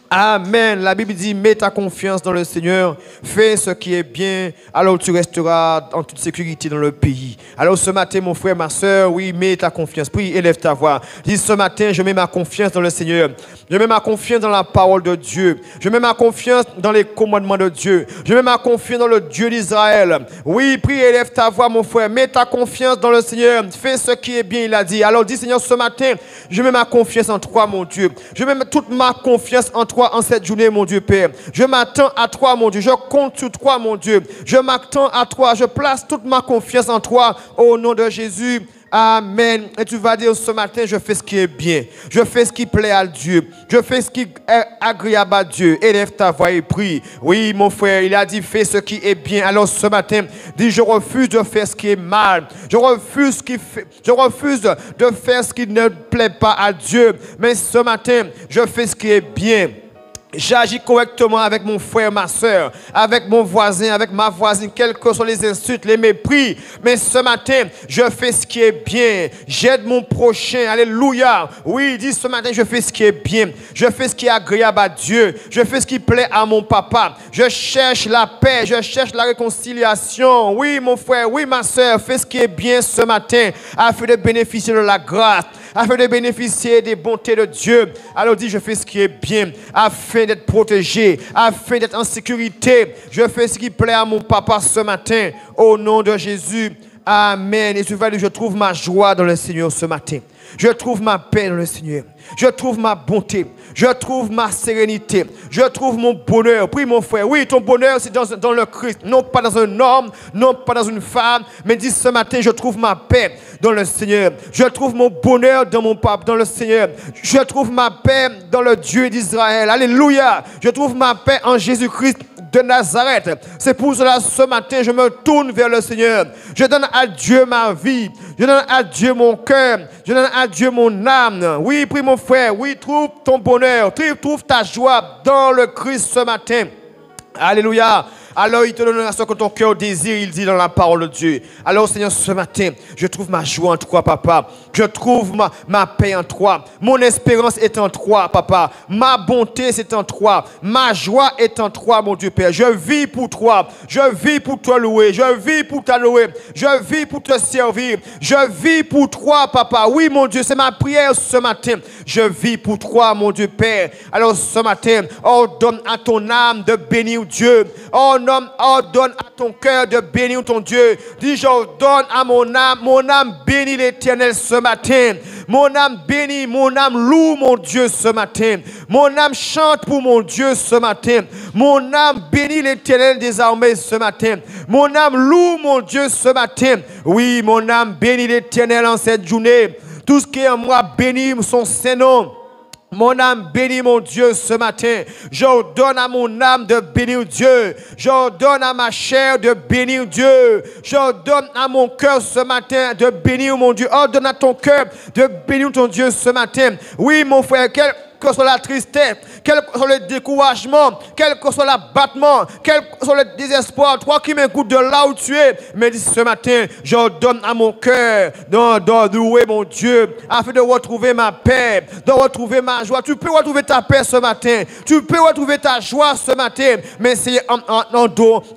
Amen. La Bible dit, mets ta confiance dans le Seigneur, fais ce qui est bien, alors tu resteras en toute sécurité dans le pays. Alors ce matin, mon frère, ma soeur, oui, mets ta confiance. Prie, élève ta voix. Dis, ce matin, je mets ma confiance dans le Seigneur. Je mets ma confiance dans la parole de Dieu. Je mets ma confiance dans les commandements de Dieu. Je mets ma confiance dans le Dieu d'Israël. Oui, prie, élève ta voix, mon frère. Mets ta confiance dans le Seigneur. Fais ce qui est bien, il a dit. Alors dis, Seigneur, ce matin, je mets ma confiance en toi, mon Dieu. Je mets toute ma confiance en toi en cette journée, mon Dieu Père. Je m'attends à toi, mon Dieu. Je compte sur toi, mon Dieu. Je m'attends à toi. Je place toute ma confiance en toi au nom de Jésus. Amen. Et tu vas dire ce matin, je fais ce qui est bien. Je fais ce qui plaît à Dieu. Je fais ce qui est agréable à Dieu. Élève ta voix et prie. Oui, mon frère, il a dit, fais ce qui est bien. Alors ce matin, dis, je refuse de faire ce qui est mal. Je refuse de faire ce qui ne plaît pas à Dieu. Mais ce matin, je fais ce qui est bien. J'agis correctement avec mon frère, ma soeur, avec mon voisin, avec ma voisine, quelles que soient les insultes, les mépris. Mais ce matin, je fais ce qui est bien. J'aide mon prochain. Alléluia. Oui, dis ce matin, je fais ce qui est bien. Je fais ce qui est agréable à Dieu. Je fais ce qui plaît à mon papa. Je cherche la paix. Je cherche la réconciliation. Oui, mon frère, oui, ma soeur, fais ce qui est bien ce matin afin de bénéficier de la grâce, afin de bénéficier des bontés de Dieu. Alors dis, je fais ce qui est bien afin d'être protégé, afin d'être en sécurité. Je fais ce qui plaît à mon papa ce matin, au nom de Jésus. Amen. Et tu vas dire, je trouve ma joie dans le Seigneur ce matin. Je trouve ma paix dans le Seigneur. Je trouve ma bonté. Je trouve ma sérénité. Je trouve mon bonheur. Prie mon frère. Oui, ton bonheur, c'est dans le Christ. Non pas dans un homme, non pas dans une femme. Mais dis ce matin, je trouve ma paix dans le Seigneur. Je trouve mon bonheur dans mon pape, dans le Seigneur. Je trouve ma paix dans le Dieu d'Israël. Alléluia. Je trouve ma paix en Jésus-Christ de Nazareth. C'est pour cela ce matin, je me tourne vers le Seigneur. Je donne à Dieu ma vie. Je donne à Dieu mon cœur. Je donne à Dieu mon âme. Oui, prie mon frère. Oui, trouve ton bonheur. Trouve ta joie dans le Christ ce matin. Alléluia. Alors il te donnera ce que ton cœur désire, il dit dans la parole de Dieu. Alors Seigneur, ce matin, je trouve ma joie en toi, papa. Je trouve ma paix en toi. Mon espérance est en toi, papa. Ma bonté, c'est en toi. Ma joie est en toi, mon Dieu Père. Je vis pour toi. Je vis pour te louer. Je vis pour te louer. Je vis pour te servir. Je vis pour toi, papa. Oui, mon Dieu, c'est ma prière ce matin. Je vis pour toi, mon Dieu Père. Alors ce matin, ordonne à ton âme de bénir Dieu. Ordonne à ton cœur de bénir ton Dieu. Dis, j'ordonne à mon âme bénit l'Éternel ce matin. Mon âme bénit, mon âme loue mon Dieu ce matin. Mon âme chante pour mon Dieu ce matin. Mon âme bénit l'Éternel des armées ce matin. Mon âme loue mon Dieu ce matin. Oui, mon âme bénit l'Éternel en cette journée. Tout ce qui est en moi bénit son Saint-Nom. Mon âme bénit mon Dieu ce matin. J'ordonne à mon âme de bénir Dieu. J'ordonne à ma chair de bénir Dieu. J'ordonne à mon cœur ce matin de bénir mon Dieu. Ordonne à ton cœur de bénir ton Dieu ce matin. Oui, mon frère, quel que soit la tristesse, quel que soit le découragement, quel que soit l'abattement, quel que soit le désespoir, toi qui m'écoutes de là où tu es, me dis ce matin, j'ordonne à mon cœur de louer mon Dieu, afin de retrouver ma paix, de retrouver ma joie. Tu peux retrouver ta paix ce matin, tu peux retrouver ta joie ce matin, mais c'est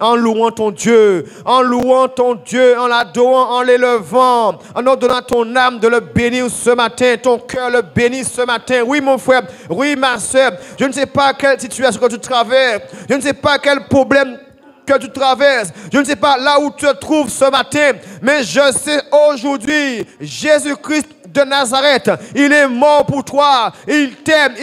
en louant ton Dieu, en l'adorant, en l'élevant, en ordonnant à ton âme de le bénir ce matin, ton cœur le bénit ce matin. Oui, mon frère, oui, ma soeur, je ne sais pas quelle situation que tu traverses, je ne sais pas quel problème que tu traverses, je ne sais pas là où tu te trouves ce matin, mais je sais aujourd'hui, Jésus-Christ de Nazareth, il est mort pour toi, il t'aime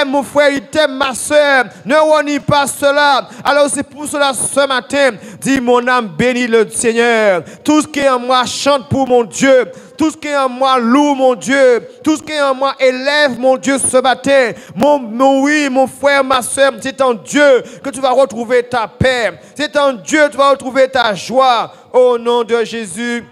mon frère, il t'aime ma soeur, ne renie pas cela. Alors c'est pour cela ce matin, dis mon âme bénit le Seigneur, tout ce qui est en moi chante pour mon Dieu, tout ce qui est en moi loue mon Dieu, tout ce qui est en moi élève mon Dieu ce matin. Oui, mon frère, ma soeur, c'est en Dieu que tu vas retrouver ta paix, c'est en Dieu que tu vas retrouver ta joie, au nom de Jésus.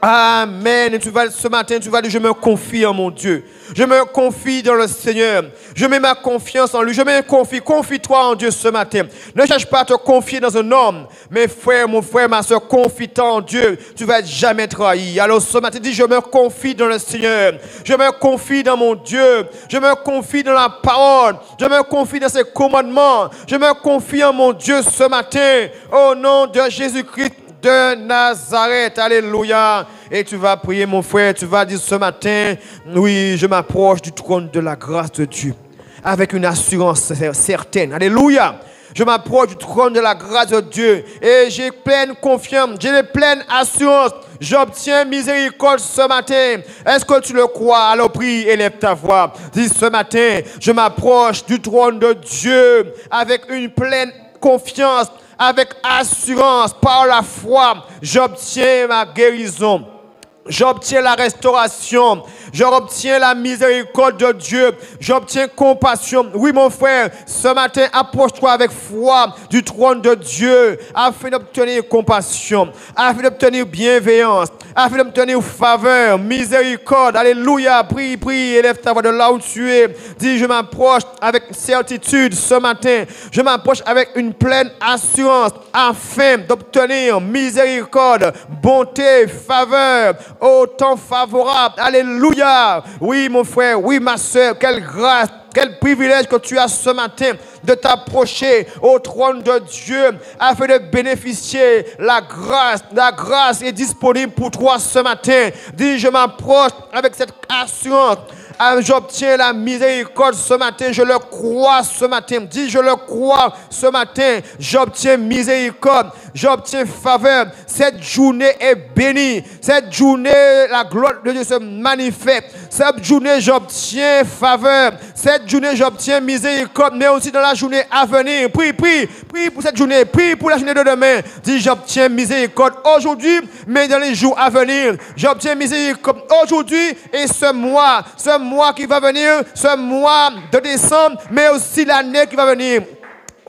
Amen. Et ce matin, tu vas dire, je me confie en mon Dieu. Je me confie dans le Seigneur. Je mets ma confiance en lui. Je me confie. Confie-toi en Dieu ce matin. Ne cherche pas à te confier dans un homme. Mais frère, mon frère, ma soeur, confie-toi en Dieu. Tu vas être jamais trahi. Alors ce matin, dis, je me confie dans le Seigneur. Je me confie dans mon Dieu. Je me confie dans la parole. Je me confie dans ses commandements. Je me confie en mon Dieu ce matin. Au nom de Jésus-Christ de Nazareth, alléluia. Et tu vas prier, mon frère, tu vas dire ce matin, oui, je m'approche du trône de la grâce de Dieu, avec une assurance certaine, alléluia. Je m'approche du trône de la grâce de Dieu, et j'ai pleine confiance, j'ai pleine assurance, j'obtiens miséricorde ce matin. Est-ce que tu le crois? Alors prie, élève ta voix. Dis ce matin, je m'approche du trône de Dieu, avec une pleine confiance, avec assurance, par la foi, j'obtiens ma guérison. J'obtiens la restauration, j'obtiens la miséricorde de Dieu, j'obtiens compassion. Oui, mon frère, ce matin, approche-toi avec foi du trône de Dieu afin d'obtenir compassion, afin d'obtenir bienveillance, afin d'obtenir faveur, miséricorde. Alléluia, prie, prie, élève ta voix de là où tu es. Dis, je m'approche avec certitude ce matin, je m'approche avec une pleine assurance afin d'obtenir miséricorde, bonté, faveur, au temps favorable. Alléluia. Oui, mon frère, oui, ma soeur, quelle grâce, quel privilège que tu as ce matin de t'approcher au trône de Dieu afin de bénéficier la grâce. La grâce est disponible pour toi ce matin. Dis, je m'approche avec cette assurance. J'obtiens la miséricorde ce matin, je le crois ce matin. Dis, je le crois ce matin. J'obtiens miséricorde, j'obtiens faveur. Cette journée est bénie. Cette journée, la gloire de Dieu se manifeste. Cette journée, j'obtiens faveur. Cette journée, j'obtiens miséricorde, mais aussi dans la journée à venir. Prie, prie, prie pour cette journée. Prie pour la journée de demain. Dis, j'obtiens miséricorde aujourd'hui, mais dans les jours à venir. J'obtiens miséricorde aujourd'hui et ce mois qui va venir, ce mois de décembre, mais aussi l'année qui va venir.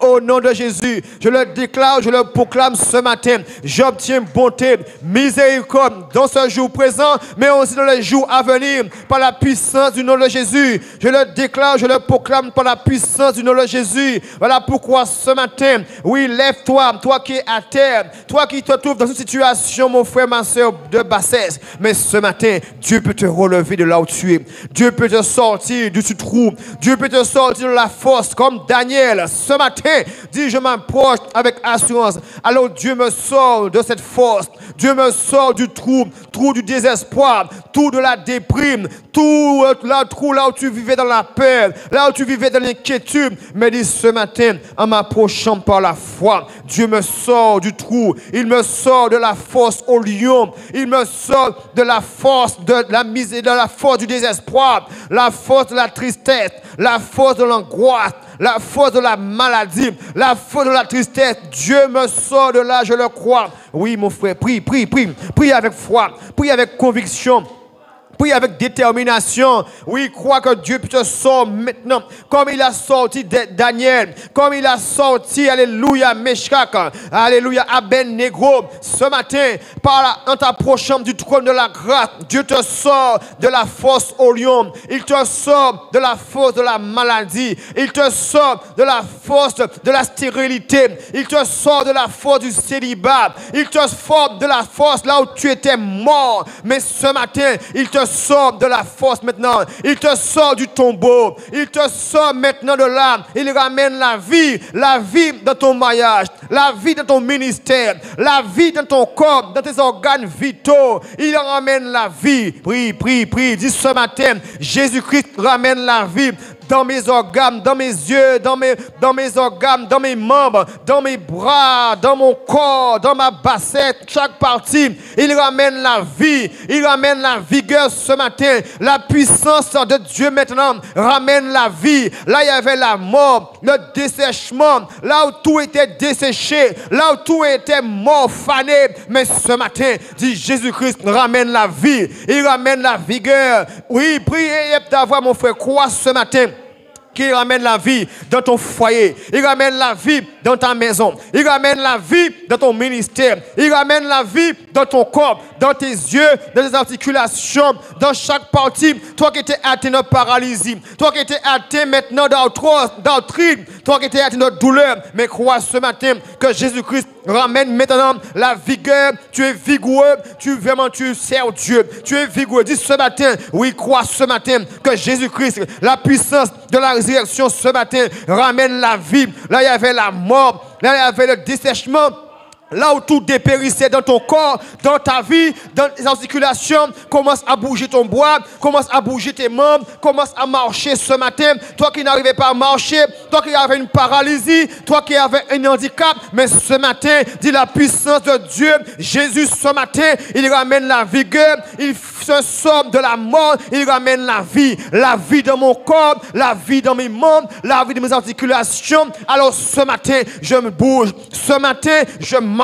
Au nom de Jésus, je le déclare, je le proclame ce matin. J'obtiens bonté, miséricorde dans ce jour présent, mais aussi dans les jours à venir, par la puissance du nom de Jésus. Je le déclare, je le proclame par la puissance du nom de Jésus. Voilà pourquoi ce matin, oui, lève-toi, toi qui es à terre, toi qui te trouves dans une situation, mon frère, ma soeur, de bassesse. Mais ce matin, Dieu peut te relever de là où tu es. Dieu peut te sortir du trou. Dieu peut te sortir de la force, comme Daniel. Ce matin, dis, je m'approche avec assurance. Alors Dieu me sort de cette force. Dieu me sort du trou du désespoir, tout de la déprime, tout le trou là où tu vivais dans la peur, là où tu vivais dans l'inquiétude. Mais dis ce matin, en m'approchant par la foi, Dieu me sort du trou. Il me sort de la force au lion. Il me sort de la force de la misère, de la force du désespoir, la force de la tristesse, la force de l'angoisse, la force de la maladie, la force de la tristesse. Dieu me sort de là, je le crois. Oui, mon frère, prie, prie, prie. Prie avec foi, prie avec conviction. Prie avec détermination. Oui, crois que Dieu peut te sortir maintenant. Comme il a sorti Daniel. Comme il a sorti, alléluia, Meshach. Alléluia, Abednego. Ce matin, en t'approchant du trône de la grâce, Dieu te sort de la force au lion. Il te sort de la force de la maladie. Il te sort de la force de la stérilité. Il te sort de la force du célibat. Il te sort de la force là où tu étais mort. Mais ce matin, il te sort de la force maintenant. Il te sort du tombeau. Il te sort maintenant de là. Il ramène la vie dans ton mariage, la vie dans ton ministère, la vie dans ton corps, dans tes organes vitaux. Il ramène la vie. Prie, prie, prie. Dis ce matin, Jésus-Christ ramène la vie dans mes organes, dans mes yeux, dans mes organes, dans mes membres, dans mes bras, dans mon corps, dans ma bassette, chaque partie. Il ramène la vie, il ramène la vigueur ce matin. La puissance de Dieu maintenant ramène la vie. Là, il y avait la mort, le dessèchement, là où tout était desséché, là où tout était mort, fané. Mais ce matin, dit Jésus-Christ ramène la vie, il ramène la vigueur. Oui, priez d'avoir mon frère, crois ce matin qu'il ramène la vie dans ton foyer. Il ramène la vie dans ta maison. Il ramène la vie dans ton ministère. Il ramène la vie dans ton corps, dans tes yeux, dans tes articulations, dans chaque partie. Toi qui étais atteint de paralysie, toi qui étais atteint maintenant d'arthrose, d'arthrite, toi qui étais atteint de douleur, mais crois ce matin que Jésus-Christ ramène maintenant la vigueur. Tu es vigoureux, tu sers Dieu. Tu es vigoureux. Dis ce matin, oui, crois ce matin que Jésus-Christ, la puissance de la résurrection ce matin ramène la vie. Là, il y avait la mort. Là, il y avait le dessèchement. Là où tout dépérissait dans ton corps, dans ta vie, dans tes articulations, commence à bouger ton bras, commence à bouger tes membres, commence à marcher ce matin. Toi qui n'arrivais pas à marcher, toi qui avais une paralysie, toi qui avais un handicap, mais ce matin, dis la puissance de Dieu. Jésus, ce matin, il ramène la vigueur, il se sort de la mort, il ramène la vie dans mon corps, la vie dans mes membres, la vie de mes articulations. Alors ce matin, je me bouge, ce matin, je marche.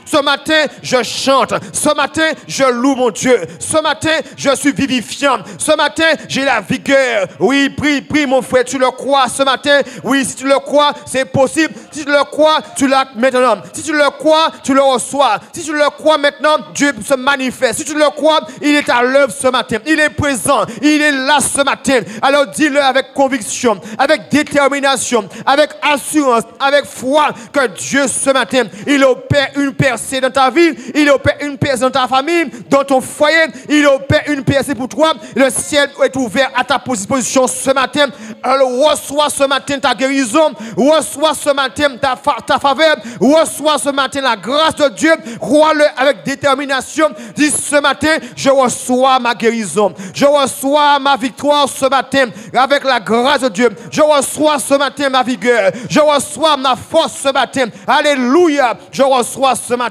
Ce matin, je chante. Ce matin, je loue mon Dieu. Ce matin, je suis vivifiant. Ce matin, j'ai la vigueur. Oui, prie, mon frère, tu le crois ce matin. Oui, si tu le crois, c'est possible. Si tu le crois, tu l'as maintenant. Si tu le crois, tu le reçois. Si tu le crois maintenant, Dieu se manifeste. Si tu le crois, il est à l'œuvre ce matin. Il est présent. Il est là ce matin. Alors dis-le avec conviction, avec détermination, avec assurance, avec foi que Dieu ce matin, il opère une percée dans ta vie, il opère une percée dans ta famille, dans ton foyer, il opère une percée pour toi. Le ciel est ouvert à ta position ce matin. Alors reçois ce matin ta guérison, reçois ce matin ta faveur, reçois ce matin la grâce de Dieu. Crois-le avec détermination. Dis ce matin, je reçois ma guérison, je reçois ma victoire ce matin avec la grâce de Dieu. Je reçois ce matin ma vigueur, je reçois ma force ce matin. Alléluia, je reçois ce matin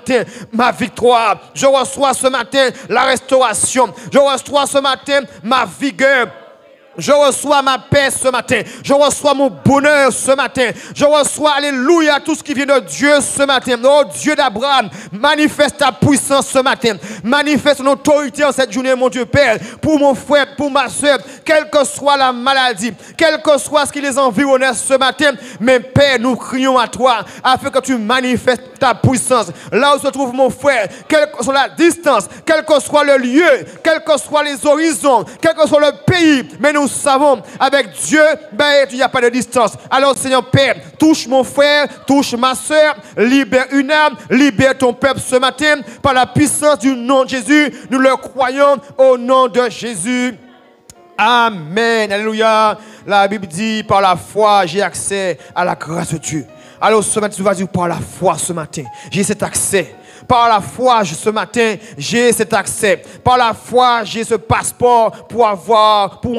ma victoire. Je reçois ce matin la restauration. Je reçois ce matin ma vigueur. Je reçois ma paix ce matin. Je reçois mon bonheur ce matin. Je reçois, alléluia, tout ce qui vient de Dieu ce matin. Oh Dieu d'Abraham, manifeste ta puissance ce matin. Manifeste ton autorité en cette journée, mon Dieu Père, pour mon frère, pour ma soeur, quelle que soit la maladie, quel que soit ce qui les environnait ce matin. Mais Père, nous crions à toi afin que tu manifestes ta puissance. Là où se trouve mon frère, quelle que soit la distance, quel que soit le lieu, quels que soient les horizons, quel que soit le pays, mais nous savons, avec Dieu, ben, il n'y a pas de distance. Alors, Seigneur Père, touche mon frère, touche ma soeur, libère une âme, libère ton peuple ce matin, par la puissance du nom de Jésus. Nous le croyons au nom de Jésus. Amen. Alléluia. La Bible dit, par la foi, j'ai accès à la grâce de Dieu. Alors, ce matin, tu vas dire, par la foi, ce matin, j'ai cet accès. Par la foi, ce matin, j'ai cet accès. Par la foi, j'ai ce passeport pour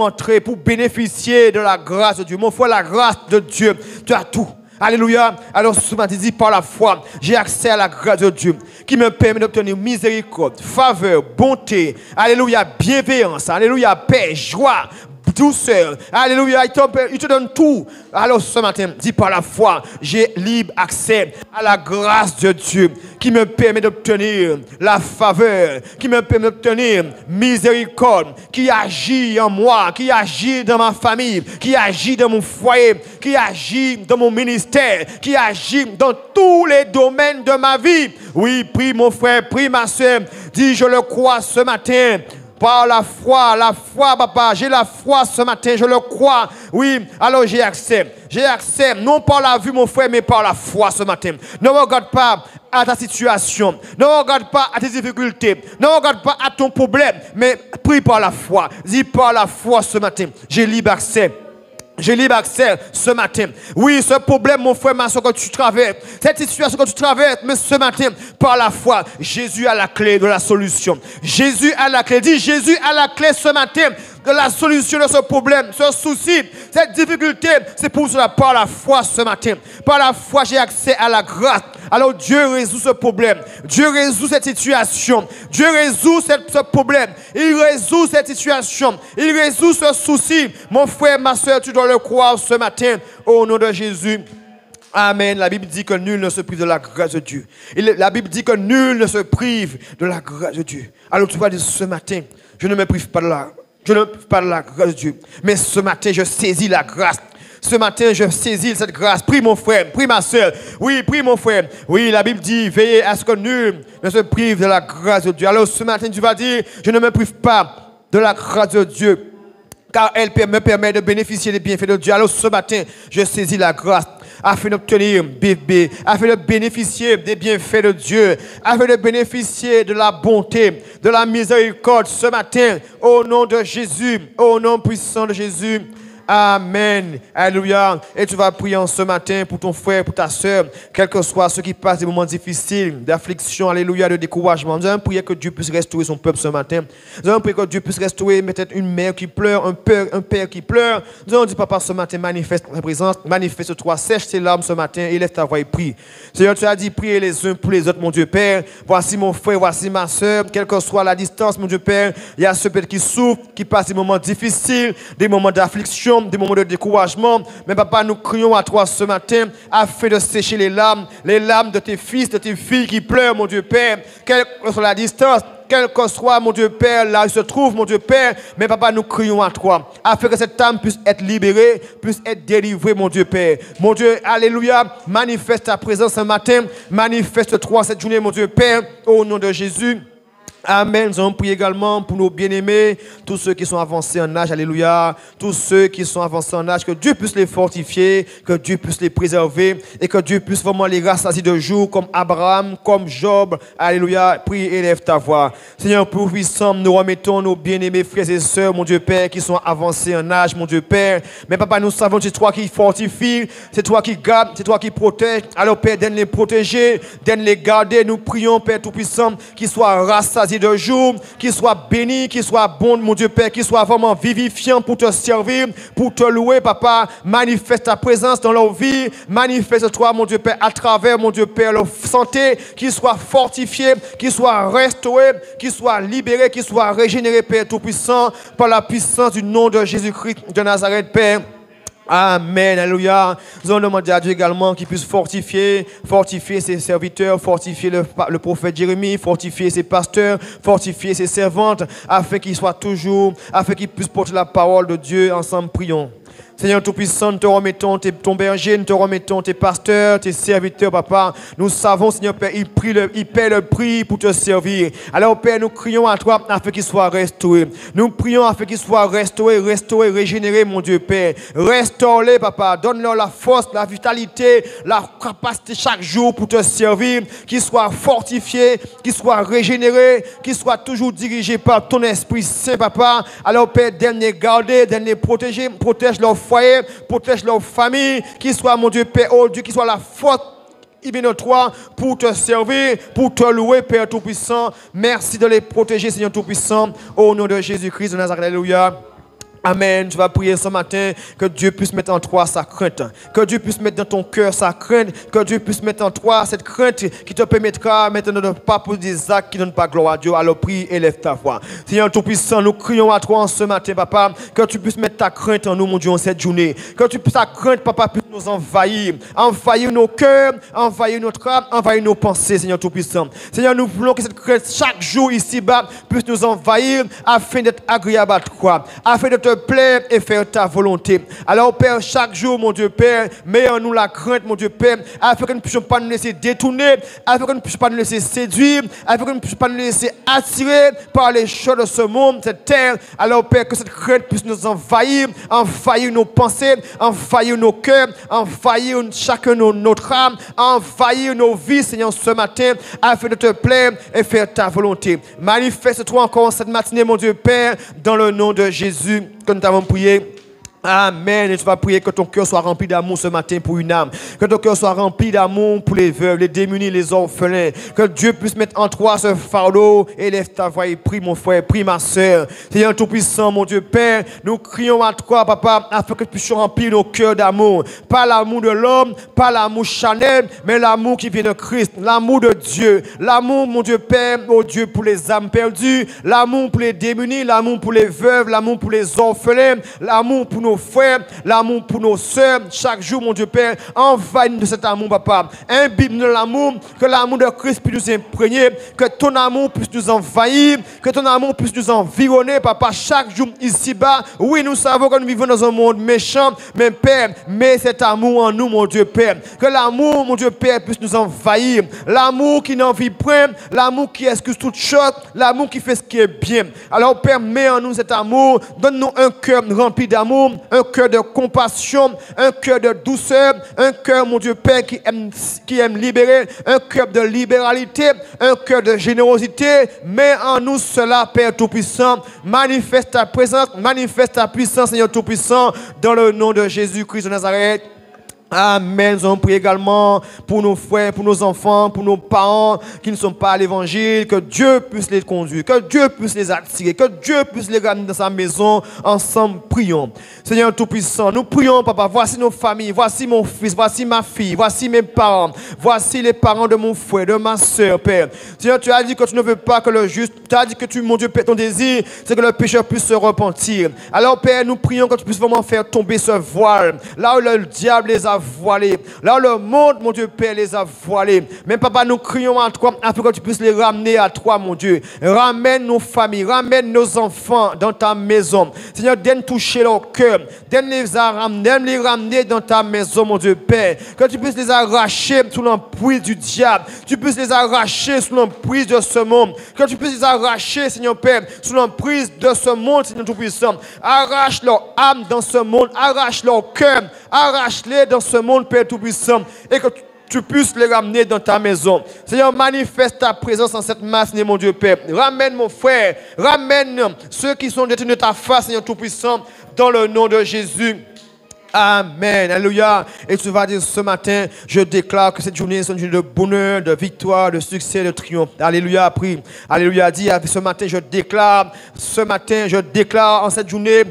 entrer, pour bénéficier de la grâce de Dieu. Mon frère, la grâce de Dieu, tu as tout. Alléluia. Alors ce matin, dit par la foi, j'ai accès à la grâce de Dieu qui me permet d'obtenir miséricorde, faveur, bonté. Alléluia, bienveillance. Alléluia, paix, joie, douceur. Alléluia, il te donne tout. Alors ce matin, dis par la foi, j'ai libre accès à la grâce de Dieu qui me permet d'obtenir la faveur, qui me permet d'obtenir miséricorde, qui agit en moi, qui agit dans ma famille, qui agit dans mon foyer, qui agit dans mon ministère, qui agit dans tous les domaines de ma vie. Oui, prie mon frère, prie ma soeur, dis je le crois ce matin. Par la foi, papa, j'ai la foi ce matin, je le crois. Oui, alors j'ai accès, non par la vue, mon frère, mais par la foi ce matin. Ne regarde pas à ta situation, ne regarde pas à tes difficultés, ne regarde pas à ton problème, mais prie par la foi. Dis par la foi ce matin, j'ai libre accès. J'ai libre accès ce matin. Oui, ce problème, mon frère, ma soeur, que tu traverses, cette situation que tu traverses, mais ce matin, par la foi, Jésus a la clé de la solution. Jésus a la clé. Dis, Jésus a la clé ce matin de la solution de ce problème, ce souci, cette difficulté. C'est pour cela, par la foi ce matin. Par la foi, j'ai accès à la grâce. Alors Dieu résout ce problème. Dieu résout cette situation. Dieu résout ce problème. Il résout cette situation. Il résout ce souci. Mon frère, ma soeur, tu dois le croire ce matin au nom de Jésus. Amen. La Bible dit que nul ne se prive de la grâce de Dieu. La Bible dit que nul ne se prive de la grâce de Dieu. Alors tu vas dire ce matin, je ne me prive pas de la grâce de Dieu. Mais ce matin, je saisis la grâce. Ce matin, je saisis cette grâce. Prie mon frère, prie ma soeur. Oui, prie mon frère. Oui, la Bible dit, veillez à ce que nul ne se prive de la grâce de Dieu. Alors ce matin, tu vas dire, je ne me prive pas de la grâce de Dieu, car elle me permet de bénéficier des bienfaits de Dieu. Alors ce matin, je saisis la grâce afin d'obtenir bébé, afin de bénéficier des bienfaits de Dieu, afin de bénéficier de la bonté, de la miséricorde ce matin, au nom de Jésus, au nom puissant de Jésus. Amen. Alléluia. Et tu vas prier en ce matin pour ton frère, pour ta soeur, quel que soit ceux qui passent des moments difficiles, d'affliction, alléluia, de découragement. Nous allons prier que Dieu puisse restaurer son peuple ce matin. Nous allons prier que Dieu puisse restaurer peut-être une mère qui pleure, un père qui pleure. Nous allons dire, papa, ce matin, manifeste ta présence, manifeste-toi, sèche tes larmes ce matin et lève ta voix et prie. Seigneur, tu as dit, priez les uns pour les autres, mon Dieu Père. Voici mon frère, voici ma soeur, quelle que soit la distance, mon Dieu Père. Il y a ceux qui souffrent, qui passent des moments difficiles, des moments d'affliction, des moments de découragement. Mais papa, nous crions à toi ce matin afin de sécher les larmes de tes fils, de tes filles qui pleurent, mon Dieu Père, quelle que soit la distance, quel que soit, mon Dieu Père, là où il se trouve, mon Dieu Père. Mais papa, nous crions à toi afin que cette âme puisse être libérée, puisse être délivrée, mon Dieu Père. Mon Dieu, alléluia, manifeste ta présence ce matin, manifeste-toi cette journée, mon Dieu Père, au nom de Jésus. Amen. Nous allons prier également pour nos bien-aimés, tous ceux qui sont avancés en âge, alléluia, tous ceux qui sont avancés en âge, que Dieu puisse les fortifier, que Dieu puisse les préserver et que Dieu puisse vraiment les rassasier de jour comme Abraham, comme Job, alléluia. Prie et élève ta voix. Seigneur, pour puissant, nous remettons nos bien-aimés frères et sœurs, mon Dieu Père, qui sont avancés en âge, mon Dieu Père. Mais papa, nous savons que c'est toi qui fortifie, c'est toi qui garde, c'est toi qui protège. Alors Père, donne les protéger, donne les garder. Nous prions, Père Tout-Puissant, qu'ils soient rassasiés choisi de jour, qu'il soit béni, qu'il soit bon, mon Dieu Père, qu'il soit vraiment vivifiant pour te servir, pour te louer, papa. Manifeste ta présence dans leur vie, manifeste-toi, mon Dieu Père, à travers, mon Dieu Père, leur santé, qu'ils soient fortifiés, qu'ils soient restaurés, qu'ils soient libérés, qu'ils soient régénérés, Père Tout-Puissant, par la puissance du nom de Jésus-Christ de Nazareth, Père. Amen, alléluia. Nous allons demander à Dieu également qu'il puisse fortifier ses serviteurs, fortifier le prophète Jérémie, fortifier ses pasteurs, fortifier ses servantes, afin qu'ils puissent porter la parole de Dieu. Ensemble, prions. Seigneur Tout-Puissant, nous te remettons ton berger, nous te remettons tes pasteurs, tes serviteurs, papa. Nous savons, Seigneur Père, ils paient le prix pour te servir. Alors, Père, nous crions à toi afin qu'ils soient restaurés. Nous prions afin qu'ils soient restaurés, régénérés, mon Dieu Père. Restaure-les, papa. Donne-leur la force, la vitalité, la capacité chaque jour pour te servir. Qu'ils soient fortifiés, qu'ils soient régénérés, qu'ils soient toujours dirigés par ton Esprit Saint, papa. Alors, Père, donne-les garder, donne-les protéger, protège leur foyer, protège leur famille, qu'ils soient, mon Dieu Père, oh Dieu, qu'ils soient la force toi pour te servir, pour te louer, Père Tout-Puissant. Merci de les protéger, Seigneur Tout-Puissant, au nom de Jésus-Christ de Nazareth. Alléluia. Amen. Tu vas prier ce matin que Dieu puisse mettre en toi sa crainte. Que Dieu puisse mettre dans ton cœur sa crainte. Que Dieu puisse mettre en toi cette crainte qui te permettra maintenant de ne pas poser des actes qui ne donnent pas gloire à Dieu. Alors prie et lève ta voix. Seigneur Tout-Puissant, nous crions à toi en ce matin, papa, que tu puisses mettre ta crainte en nous, mon Dieu, en cette journée. Que tu puisses ta crainte, papa, puisse nous envahir. Envahir nos cœurs, envahir notre âme, envahir nos pensées, Seigneur Tout-Puissant. Seigneur, nous voulons que cette crainte, chaque jour ici-bas, puisse nous envahir afin d'être agréable à toi. Afin de te plaire et faire ta volonté. Alors, Père, chaque jour, mon Dieu Père, mets en nous la crainte, mon Dieu Père, afin que nous ne puissions pas nous laisser détourner, afin que nous ne puissions pas nous laisser séduire, afin que nous ne puissions pas nous laisser attirer par les choses de ce monde, cette terre. Alors, Père, que cette crainte puisse nous envahir nos pensées, envahir nos cœurs, envahir chacun notre âme, envahir nos vies, Seigneur, ce matin, afin de te plaire et faire ta volonté. Manifeste-toi encore cette matinée, mon Dieu Père, dans le nom de Jésus que nous t'avons prié. Amen. Et tu vas prier que ton cœur soit rempli d'amour ce matin pour une âme. Que ton cœur soit rempli d'amour pour les veuves, les démunis, les orphelins. Que Dieu puisse mettre en toi ce fardeau. Élève ta voix et prie mon frère, prie ma soeur. Seigneur Tout-Puissant, mon Dieu Père, nous crions à toi, papa, afin que tu puisses remplir nos cœurs d'amour. Pas l'amour de l'homme, pas l'amour charnel, mais l'amour qui vient de Christ. L'amour de Dieu. L'amour, mon Dieu Père, oh Dieu, pour les âmes perdues. L'amour pour les démunis, l'amour pour les veuves, l'amour pour les orphelins. L'amour pour nos frères, l'amour pour nos sœurs, chaque jour, mon Dieu Père, envahis de cet amour, papa. Imbibe de l'amour, que l'amour de Christ puisse nous imprégner, que ton amour puisse nous envahir, que ton amour puisse nous environner, papa, chaque jour ici-bas. Oui, nous savons que nous vivons dans un monde méchant, mais Père, mets cet amour en nous, mon Dieu Père. Que l'amour, mon Dieu Père, puisse nous envahir. L'amour qui n'envie point, l'amour qui excuse toute chose, l'amour qui fait ce qui est bien. Alors, Père, mets en nous cet amour, donne-nous un cœur rempli d'amour, un cœur de compassion, un cœur de douceur, un cœur, mon Dieu Père, qui aime libérer, un cœur de libéralité, un cœur de générosité. Mets en nous cela, Père Tout-Puissant. Manifeste ta présence, manifeste ta puissance, Seigneur Tout-Puissant, dans le nom de Jésus-Christ de Nazareth. Amen. Nous allons prier également pour nos frères, pour nos enfants, pour nos parents qui ne sont pas à l'évangile. Que Dieu puisse les conduire, que Dieu puisse les attirer, que Dieu puisse les ramener dans sa maison. Ensemble, prions. Seigneur Tout-Puissant, nous prions, Papa. Voici nos familles, voici mon fils, voici ma fille, voici mes parents, voici les parents de mon frère, de ma soeur, Père. Seigneur, tu as dit que tu ne veux pas que le juste, tu as dit que mon Dieu, Père, ton désir, c'est que le pécheur puisse se repentir. Alors, Père, nous prions que tu puisses vraiment faire tomber ce voile, là où le diable les a voilés, là où le monde, mon Dieu Père, les a voilés. Mais Papa, nous crions à toi afin que tu puisses les ramener à toi, mon Dieu. Ramène nos familles, ramène nos enfants dans ta maison. Seigneur, donne toucher leur cœur, donne les ramener dans ta maison, mon Dieu Père. Que tu puisses les arracher sous l'emprise du diable, tu puisses les arracher sous l'emprise de ce monde, que tu puisses les arracher, Seigneur Père, sous l'emprise de ce monde, Seigneur Tout-Puissant. Arrache leur âme dans ce monde, arrache leur cœur, arrache-les dans ce monde, Père Tout-Puissant, et que tu puisses les ramener dans ta maison. Seigneur, manifeste ta présence en cette matinée, mon Dieu Père. Ramène mon frère, ramène ceux qui sont détenus de ta face, Seigneur Tout-Puissant, dans le nom de Jésus. Amen. Alléluia. Et tu vas dire ce matin, je déclare que cette journée est une journée de bonheur, de victoire, de succès, de triomphe. Alléluia. Prie. Alléluia. Dis, ce matin, je déclare en cette journée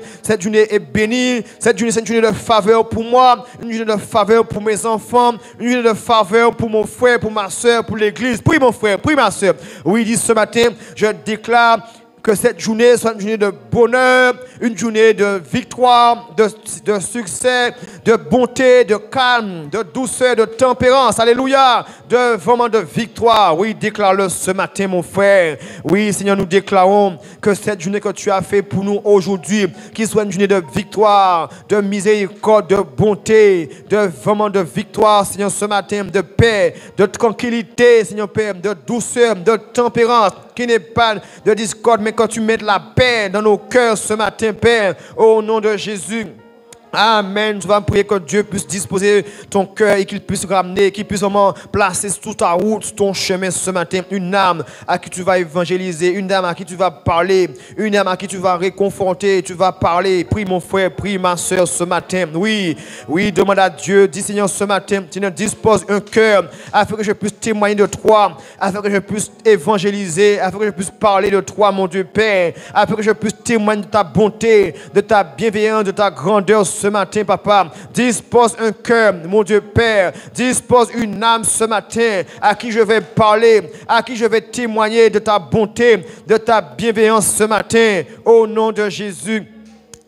est bénie. Cette journée, c'est une journée de faveur pour moi, une journée de faveur pour mes enfants, une journée de faveur pour mon frère, pour ma soeur, pour l'église. Prie mon frère, prie ma soeur. Oui, dis ce matin, je déclare que cette journée soit une journée de bonheur, une journée de victoire, de succès, de bonté, de calme, de douceur, de tempérance. Alléluia. Vraiment de victoire. Oui, déclare-le ce matin, mon frère. Oui, Seigneur, nous déclarons que cette journée que tu as fait pour nous aujourd'hui, qu'il soit une journée de victoire, de miséricorde, de bonté, vraiment de victoire, Seigneur, ce matin, de paix, de tranquillité, Seigneur Père, de douceur, de tempérance, qui n'est pas de discorde, mais quand tu mets la paix dans nos cœurs ce matin, Père, au nom de Jésus. Amen. Tu vas prier que Dieu puisse disposer ton cœur et qu'il puisse ramener, qu'il puisse vraiment placer sur ta route, sur ton chemin ce matin, une âme à qui tu vas évangéliser, une âme à qui tu vas parler, une âme à qui tu vas réconforter, tu vas parler. Prie mon frère, prie ma soeur ce matin. Oui, demande à Dieu, dis Seigneur ce matin, Seigneur, dispose un cœur afin que je puisse témoigner de toi, afin que je puisse évangéliser, afin que je puisse parler de toi, mon Dieu Père, afin que je puisse témoigner de ta bonté, de ta bienveillance, de ta grandeur ce matin, papa. Dispose un cœur, mon Dieu Père. Dispose une âme ce matin à qui je vais parler, à qui je vais témoigner de ta bonté, de ta bienveillance ce matin. Au nom de Jésus.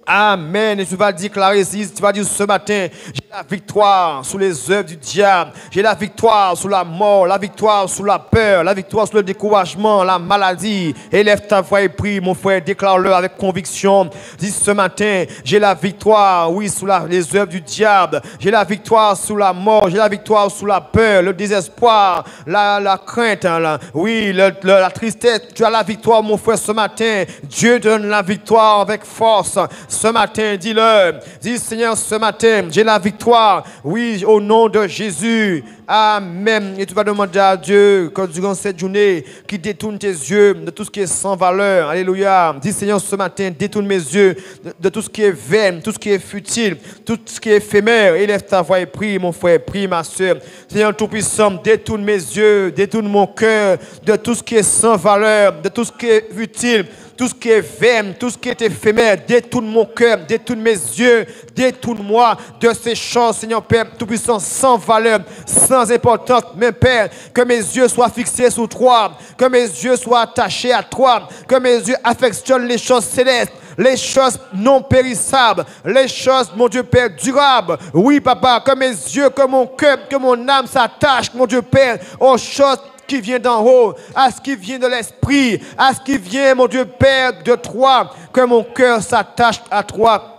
Amen. Et tu vas déclarer ici, tu vas dire ce matin, j'ai la victoire sur les œuvres du diable. J'ai la victoire sur la mort, la victoire sur la peur, la victoire sur le découragement, la maladie. Élève ta voix et prie, mon frère, déclare-le avec conviction. Dis ce matin, j'ai la victoire, oui, sur les œuvres du diable. J'ai la victoire sur la mort, j'ai la victoire sur la peur, le désespoir, la crainte, oui, la tristesse. Tu as la victoire, mon frère, ce matin. Dieu donne la victoire avec force. Ce matin, dis-le. Dis, Seigneur, ce matin, j'ai la victoire. Oui, au nom de Jésus. Amen. Et tu vas demander à Dieu que durant cette journée, qu'il détourne tes yeux de tout ce qui est sans valeur. Alléluia. Dis, Seigneur, ce matin, détourne mes yeux de tout ce qui est vain, tout ce qui est futile, tout ce qui est éphémère. Élève ta voix et prie, mon frère, prie, ma soeur. Seigneur Tout-Puissant, détourne mes yeux, détourne mon cœur de tout ce qui est sans valeur, de tout ce qui est futile, tout ce qui est vain, tout ce qui est éphémère. Détourne mon cœur, détourne mes yeux, détourne-moi de ces choses, Seigneur Père Tout-Puissant, sans valeur, sans importance. Mais Père, que mes yeux soient fixés sur toi, que mes yeux soient attachés à toi, que mes yeux affectionnent les choses célestes, les choses non périssables, les choses, mon Dieu Père, durables. Oui, Papa, que mes yeux, que mon cœur, que mon âme s'attachent, mon Dieu Père, aux choses qui vient d'en haut, à ce qui vient de l'esprit, à ce qui vient, mon Dieu Père, de toi, que mon cœur s'attache à toi.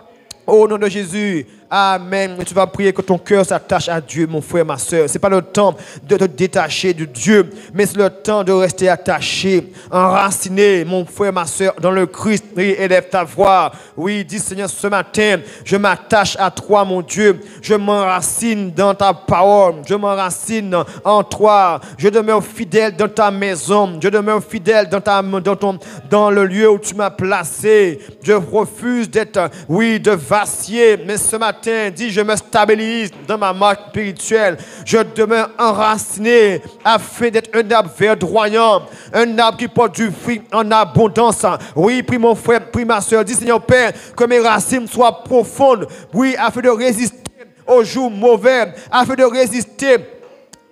Au nom de Jésus. Amen. Et tu vas prier que ton cœur s'attache à Dieu, mon frère, ma soeur. Ce n'est pas le temps de te détacher de Dieu, mais c'est le temps de rester attaché, enraciné, mon frère, ma soeur, dans le Christ. Oui, élève ta voix. Oui, dis Seigneur, ce matin, je m'attache à toi, mon Dieu. Je m'enracine dans ta parole. Je m'enracine en toi. Je demeure fidèle dans ta maison. Je demeure fidèle dans le lieu où tu m'as placé. Je refuse d'être, oui, de vaciller. Mais ce matin, dis, je me stabilise dans ma marche spirituelle. Je demeure enraciné afin d'être un arbre verdoyant, un arbre qui porte du fruit en abondance. Oui, prie mon frère, prie ma soeur, dis Seigneur Père, que mes racines soient profondes, oui, afin de résister aux jours mauvais, afin de résister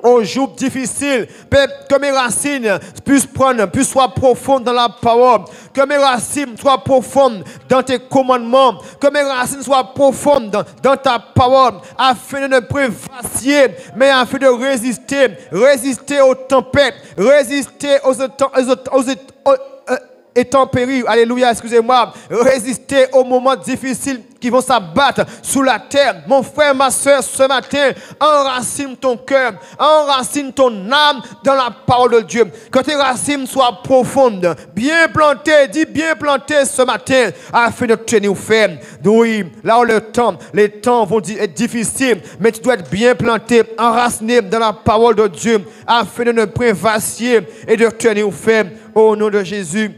aux jours difficiles, Père, que mes racines puissent soient profondes dans la parole, que mes racines soient profondes dans tes commandements, que mes racines soient profondes dans ta parole, afin de ne pas vaciller, mais afin de résister aux tempêtes, résister aux intempéries, alléluia, excusez-moi, résister aux moments difficiles qui vont s'abattre sous la terre. Mon frère, ma soeur, ce matin, enracine ton cœur, enracine ton âme dans la parole de Dieu. Que tes racines soient profondes, bien plantées, dis bien plantées ce matin, afin de tenir ferme. Oui, là où les temps vont être difficiles, mais tu dois être bien planté, enraciné dans la parole de Dieu, afin de ne pas vaciller et de tenir ferme au nom de Jésus.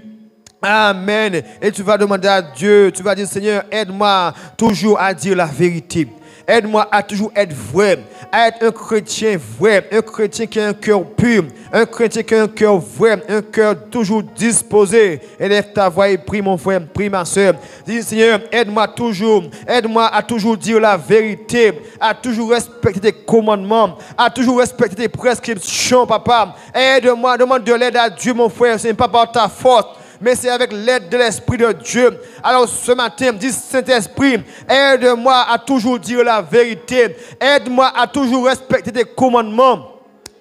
Amen. Et tu vas demander à Dieu, tu vas dire, Seigneur, aide-moi toujours à dire la vérité. Aide-moi à toujours être vrai, à être un chrétien vrai, un chrétien qui a un cœur pur, un chrétien qui a un cœur vrai, un cœur toujours disposé. Élève ta voix et prie mon frère, prie ma soeur. Dis Seigneur, aide-moi à toujours dire la vérité, à toujours respecter tes commandements, à toujours respecter tes prescriptions, papa. Aide-moi, demande de l'aide à Dieu, mon frère, ce n'est pas par ta force, mais c'est avec l'aide de l'Esprit de Dieu. Alors ce matin, dis Saint-Esprit, aide-moi à toujours dire la vérité. Aide-moi à toujours respecter tes commandements.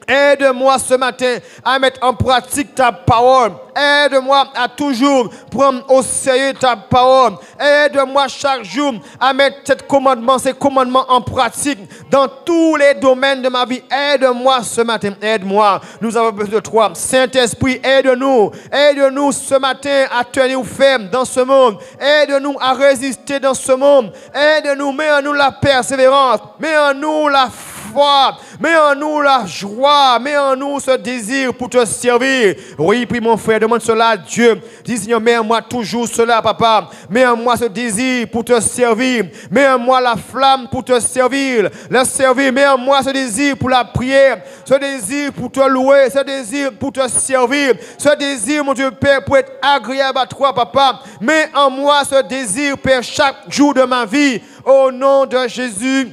Aide-moi ce matin à mettre en pratique ta parole. Aide-moi à toujours prendre au sérieux ta parole. Aide-moi chaque jour à mettre ces commandements en pratique dans tous les domaines de ma vie. Aide-moi ce matin. Aide-moi. Nous avons besoin de toi. Saint-Esprit, aide-nous. Aide-nous ce matin à tenir ferme dans ce monde. Aide-nous à résister dans ce monde. Aide-nous. Mets en nous la persévérance. Mets en nous la foi. Mets en nous la joie. Mets en nous ce désir pour te servir. Oui, prie mon frère. Demande cela à Dieu. Dis Seigneur, mets en moi toujours cela, papa. Mets en moi ce désir pour te servir. Mets en moi la flamme pour te servir. Le servir. Mets en moi ce désir pour la prière. Ce désir pour te louer. Ce désir pour te servir. Ce désir, mon Dieu Père, pour être agréable à toi, papa. Mets en moi ce désir, Père, chaque jour de ma vie. Au nom de Jésus.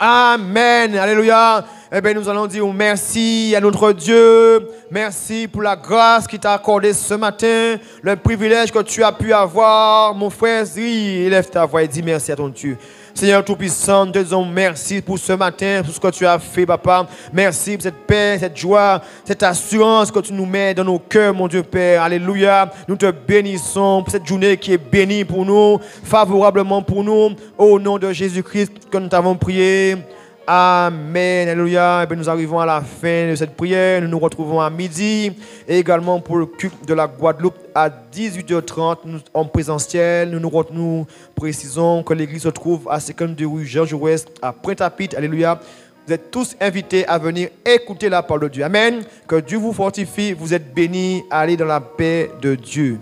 Amen. Alléluia. Eh bien, nous allons dire merci à notre Dieu. Merci pour la grâce qu'il t'a accordée ce matin. Le privilège que tu as pu avoir. Mon frère, oui, élève ta voix et dis merci à ton Dieu. Seigneur Tout-Puissant, nous te disons merci pour ce matin, pour ce que tu as fait, papa. Merci pour cette paix, cette joie, cette assurance que tu nous mets dans nos cœurs, mon Dieu Père. Alléluia. Nous te bénissons pour cette journée qui est bénie pour nous, favorablement pour nous. Au nom de Jésus-Christ que nous t'avons prié. Amen. Alléluia. Et bien, nous arrivons à la fin de cette prière. Nous nous retrouvons à midi. Et également pour le culte de la Guadeloupe à 18h30 en présentiel. Nous précisons que l'église se trouve à 52 rue Jean Jaurès à Pointe-à-Pitre. Alléluia. Vous êtes tous invités à venir écouter la parole de Dieu. Amen. Que Dieu vous fortifie. Vous êtes bénis. Allez dans la paix de Dieu.